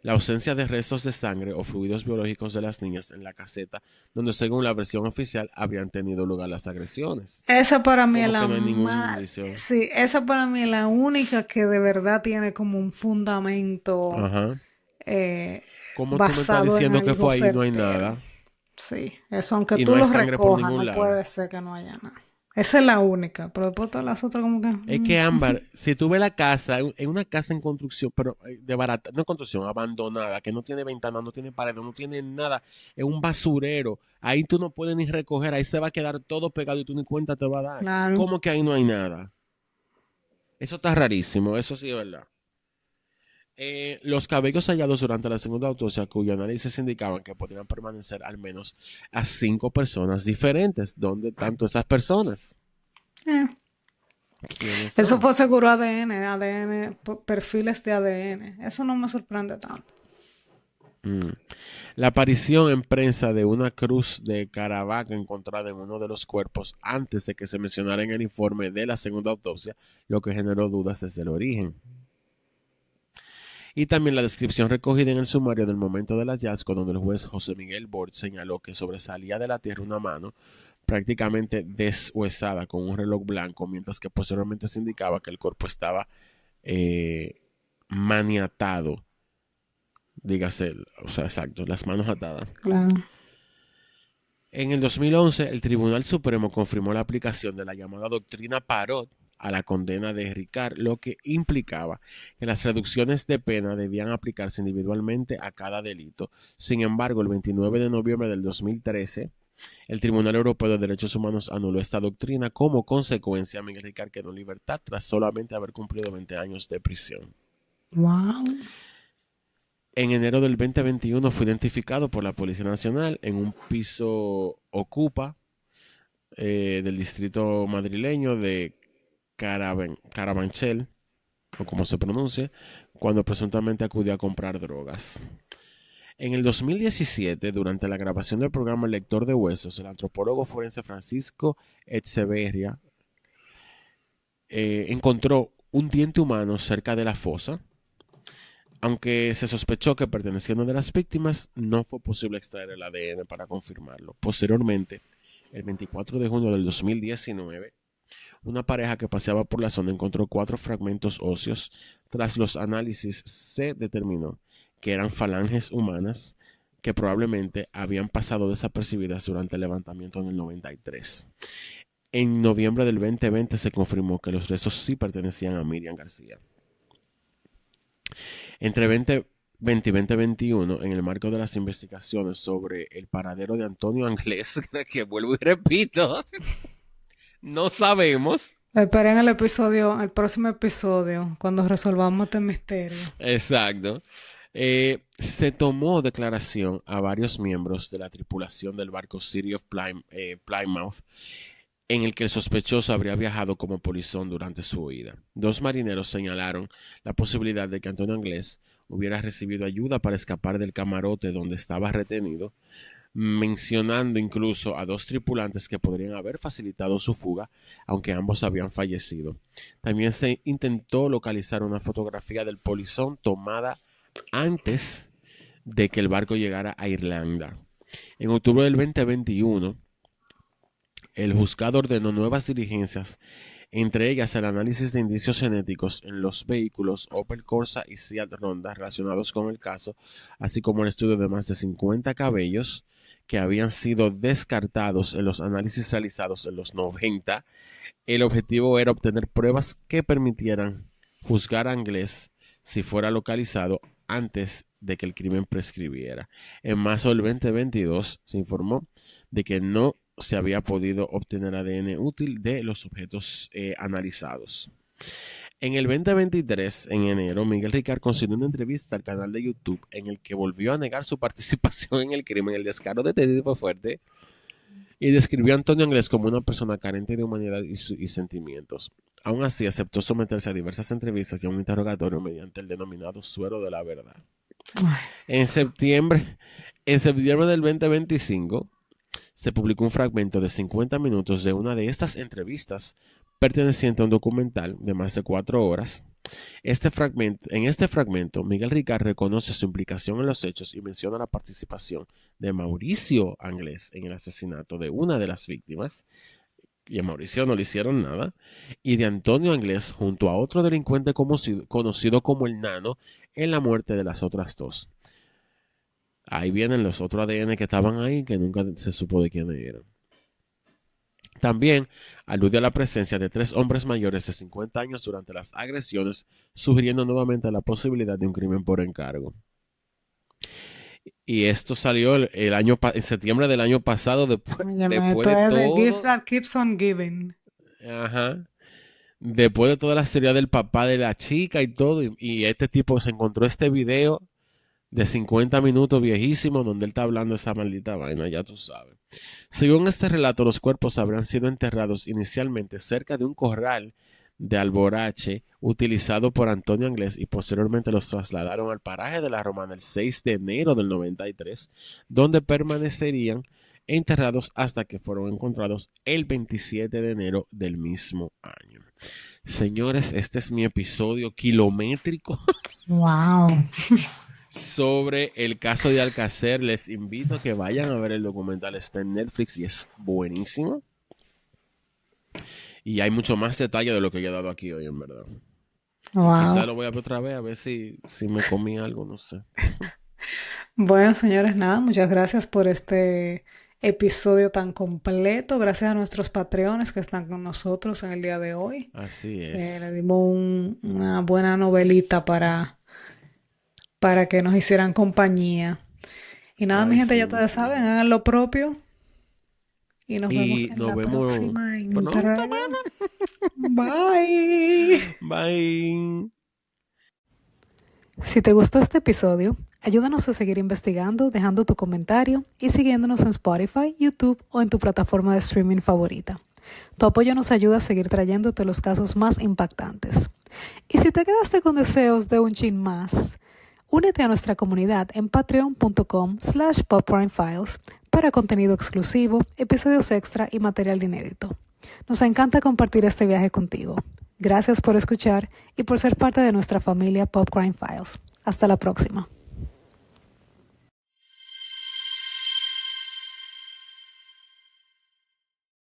La ausencia de restos de sangre o fluidos biológicos de las niñas en la caseta, donde según la versión oficial habrían tenido lugar las agresiones. Esa para mí es Como que la no hay ningún más, indicio. sí, esa para mí es la única que de verdad tiene como un fundamento Ajá. eh, Como tú me estás basado en diciendo que algo fue ahí y no hay certero. nada. Sí, eso aunque Y tú no hay lo sangre por recojas, ningún no lado. puede ser que no haya nada. Esa es la única, pero después todas las otras como que... Es que Ámbar, si tú ves la casa, en una casa en construcción, pero de barata, no en construcción, abandonada, que no tiene ventana, no tiene paredes, no tiene nada, es un basurero, ahí tú no puedes ni recoger, ahí se va a quedar todo pegado y tú ni cuenta te va a dar. Claro. ¿Cómo que ahí no hay nada? Eso está rarísimo, eso sí es verdad. Los cabellos hallados durante la segunda autopsia, cuyo análisis indicaban que podrían permanecer al menos a 5 personas diferentes. ¿Dónde tanto esas personas? Eh, ¿Quiénes Eso son? fue seguro ADN, perfiles de ADN. Eso no me sorprende tanto. Mm. La aparición en prensa de una cruz de Caravaca encontrada en uno de los cuerpos antes de que se mencionara en el informe de la segunda autopsia, lo que generó dudas desde el origen. Y también la descripción recogida en el sumario del momento del hallazgo, donde el juez José Miguel Bort señaló que sobresalía de la tierra una mano prácticamente deshuesada con un reloj blanco, mientras que posteriormente se indicaba que el cuerpo estaba eh, maniatado, dígase, o sea, exacto, las manos atadas. Claro. En el 2011, el Tribunal Supremo confirmó la aplicación de la llamada doctrina Parot a la condena de Ricard, lo que implicaba que las reducciones de pena debían aplicarse individualmente a cada delito. Sin embargo, el 29 de noviembre del 2013, el Tribunal Europeo de Derechos Humanos anuló esta doctrina. Como consecuencia, Miguel Ricard quedó en libertad tras solamente haber cumplido 20 años de prisión. Wow. En enero del 2021 fue identificado por la Policía Nacional en un piso Ocupa del distrito madrileño de Carabanchel, o como se pronuncia, cuando presuntamente acudió a comprar drogas. En el 2017, durante la grabación del programa El Lector de Huesos, el antropólogo forense Francisco Echeverria encontró un diente humano cerca de la fosa. Aunque se sospechó que pertenecía a una de las víctimas, no fue posible extraer el ADN para confirmarlo. Posteriormente, el 24 de junio del 2019, una pareja que paseaba por la zona encontró 4 fragmentos óseos. Tras los análisis se determinó que eran falanges humanas que probablemente habían pasado desapercibidas durante el levantamiento en el 93. En noviembre del 2020 se confirmó que los restos sí pertenecían a Miriam García. Entre 2020 y 2021, en el marco de las investigaciones sobre el paradero de Antonio Anglés, que vuelvo y repito, no sabemos. Esperen el próximo episodio, cuando resolvamos este misterio. Exacto. Se tomó declaración a varios miembros de la tripulación del barco City of Plymouth, en el que el sospechoso habría viajado como polizón durante su huida. 2 marineros señalaron la posibilidad de que Antonio Anglés hubiera recibido ayuda para escapar del camarote donde estaba retenido, mencionando incluso a 2 tripulantes que podrían haber facilitado su fuga, aunque ambos habían fallecido. También se intentó localizar una fotografía del polizón tomada antes de que el barco llegara a Irlanda. En octubre del 2021, el juzgado ordenó nuevas diligencias, entre ellas el análisis de indicios genéticos en los vehículos Opel Corsa y Seat Ronda relacionados con el caso, así como el estudio de más de 50 cabellos que habían sido descartados en los análisis realizados en los 90. El objetivo era obtener pruebas que permitieran juzgar a Anglés si fuera localizado antes de que el crimen prescribiera. En marzo del 2022 se informó de que no se había podido obtener ADN útil de los objetos analizados. En el 2023, en enero, Miguel Ricard concedió una entrevista al canal de YouTube en el que volvió a negar su participación en el crimen. El descaro de este tipo fuerte, y describió a Antonio Anglés como una persona carente de humanidad y sentimientos. Aún así, aceptó someterse a diversas entrevistas y a un interrogatorio mediante el denominado suero de la verdad. Ay, En septiembre, en septiembre del 2025, se publicó un fragmento de 50 minutos de una de estas entrevistas perteneciente a un documental de más de 4 horas. En este fragmento, Miguel Ricard reconoce su implicación en los hechos y menciona la participación de Mauricio Anglés en el asesinato de una de las víctimas, y a Mauricio no le hicieron nada, y de Antonio Anglés junto a otro delincuente conocido como el Nano en la muerte de las otras 2. Ahí vienen los otros ADN que estaban ahí, que nunca se supo de quiénes eran. También alude a la presencia de 3 hombres mayores de 50 años durante las agresiones, sugiriendo nuevamente la posibilidad de un crimen por encargo. Y esto salió en septiembre del año pasado, óyeme, después esto de es de Gift todo. that keeps on giving. Ajá. Después de toda la historia del papá de la chica y todo, y este tipo se encontró este video de 50 minutos viejísimo donde él está hablando esa maldita vaina, ya tú sabes. Según este relato, los cuerpos habrían sido enterrados inicialmente cerca de un corral de Alborache utilizado por Antonio Anglés y posteriormente los trasladaron al paraje de la Romana el 6 de enero del 93, donde permanecerían enterrados hasta que fueron encontrados el 27 de enero del mismo año. Señores, este es mi episodio kilométrico Wow. sobre el caso de Alcácer. Les invito a que vayan a ver el documental, está en Netflix y es buenísimo. Y hay mucho más detalle de lo que yo he dado aquí hoy, en verdad. Quizá Wow. lo voy a ver otra vez a ver si me comí algo, no sé. Bueno, señores, nada, muchas gracias por este episodio tan completo. Gracias a nuestros patreones que están con nosotros en el día de hoy. Así Le es. dimos una buena novelita para que nos hicieran compañía. Y nada, mi Ay, gente, sí, ya mis ustedes saben, niños. hagan lo propio y nos vemos Y en nos la vemos próxima pronto, entrega. mana. Bye. Bye. Si te gustó este episodio, ayúdanos a seguir investigando dejando tu comentario y siguiéndonos en Spotify, YouTube o en tu plataforma de streaming favorita. Tu apoyo nos ayuda a seguir trayéndote los casos más impactantes. Y si te quedaste con deseos de un chin más, únete a nuestra comunidad en patreon.com/popcrimefiles para contenido exclusivo, episodios extra y material inédito. Nos encanta compartir este viaje contigo. Gracias por escuchar y por ser parte de nuestra familia Pop Crime Files. Hasta la próxima.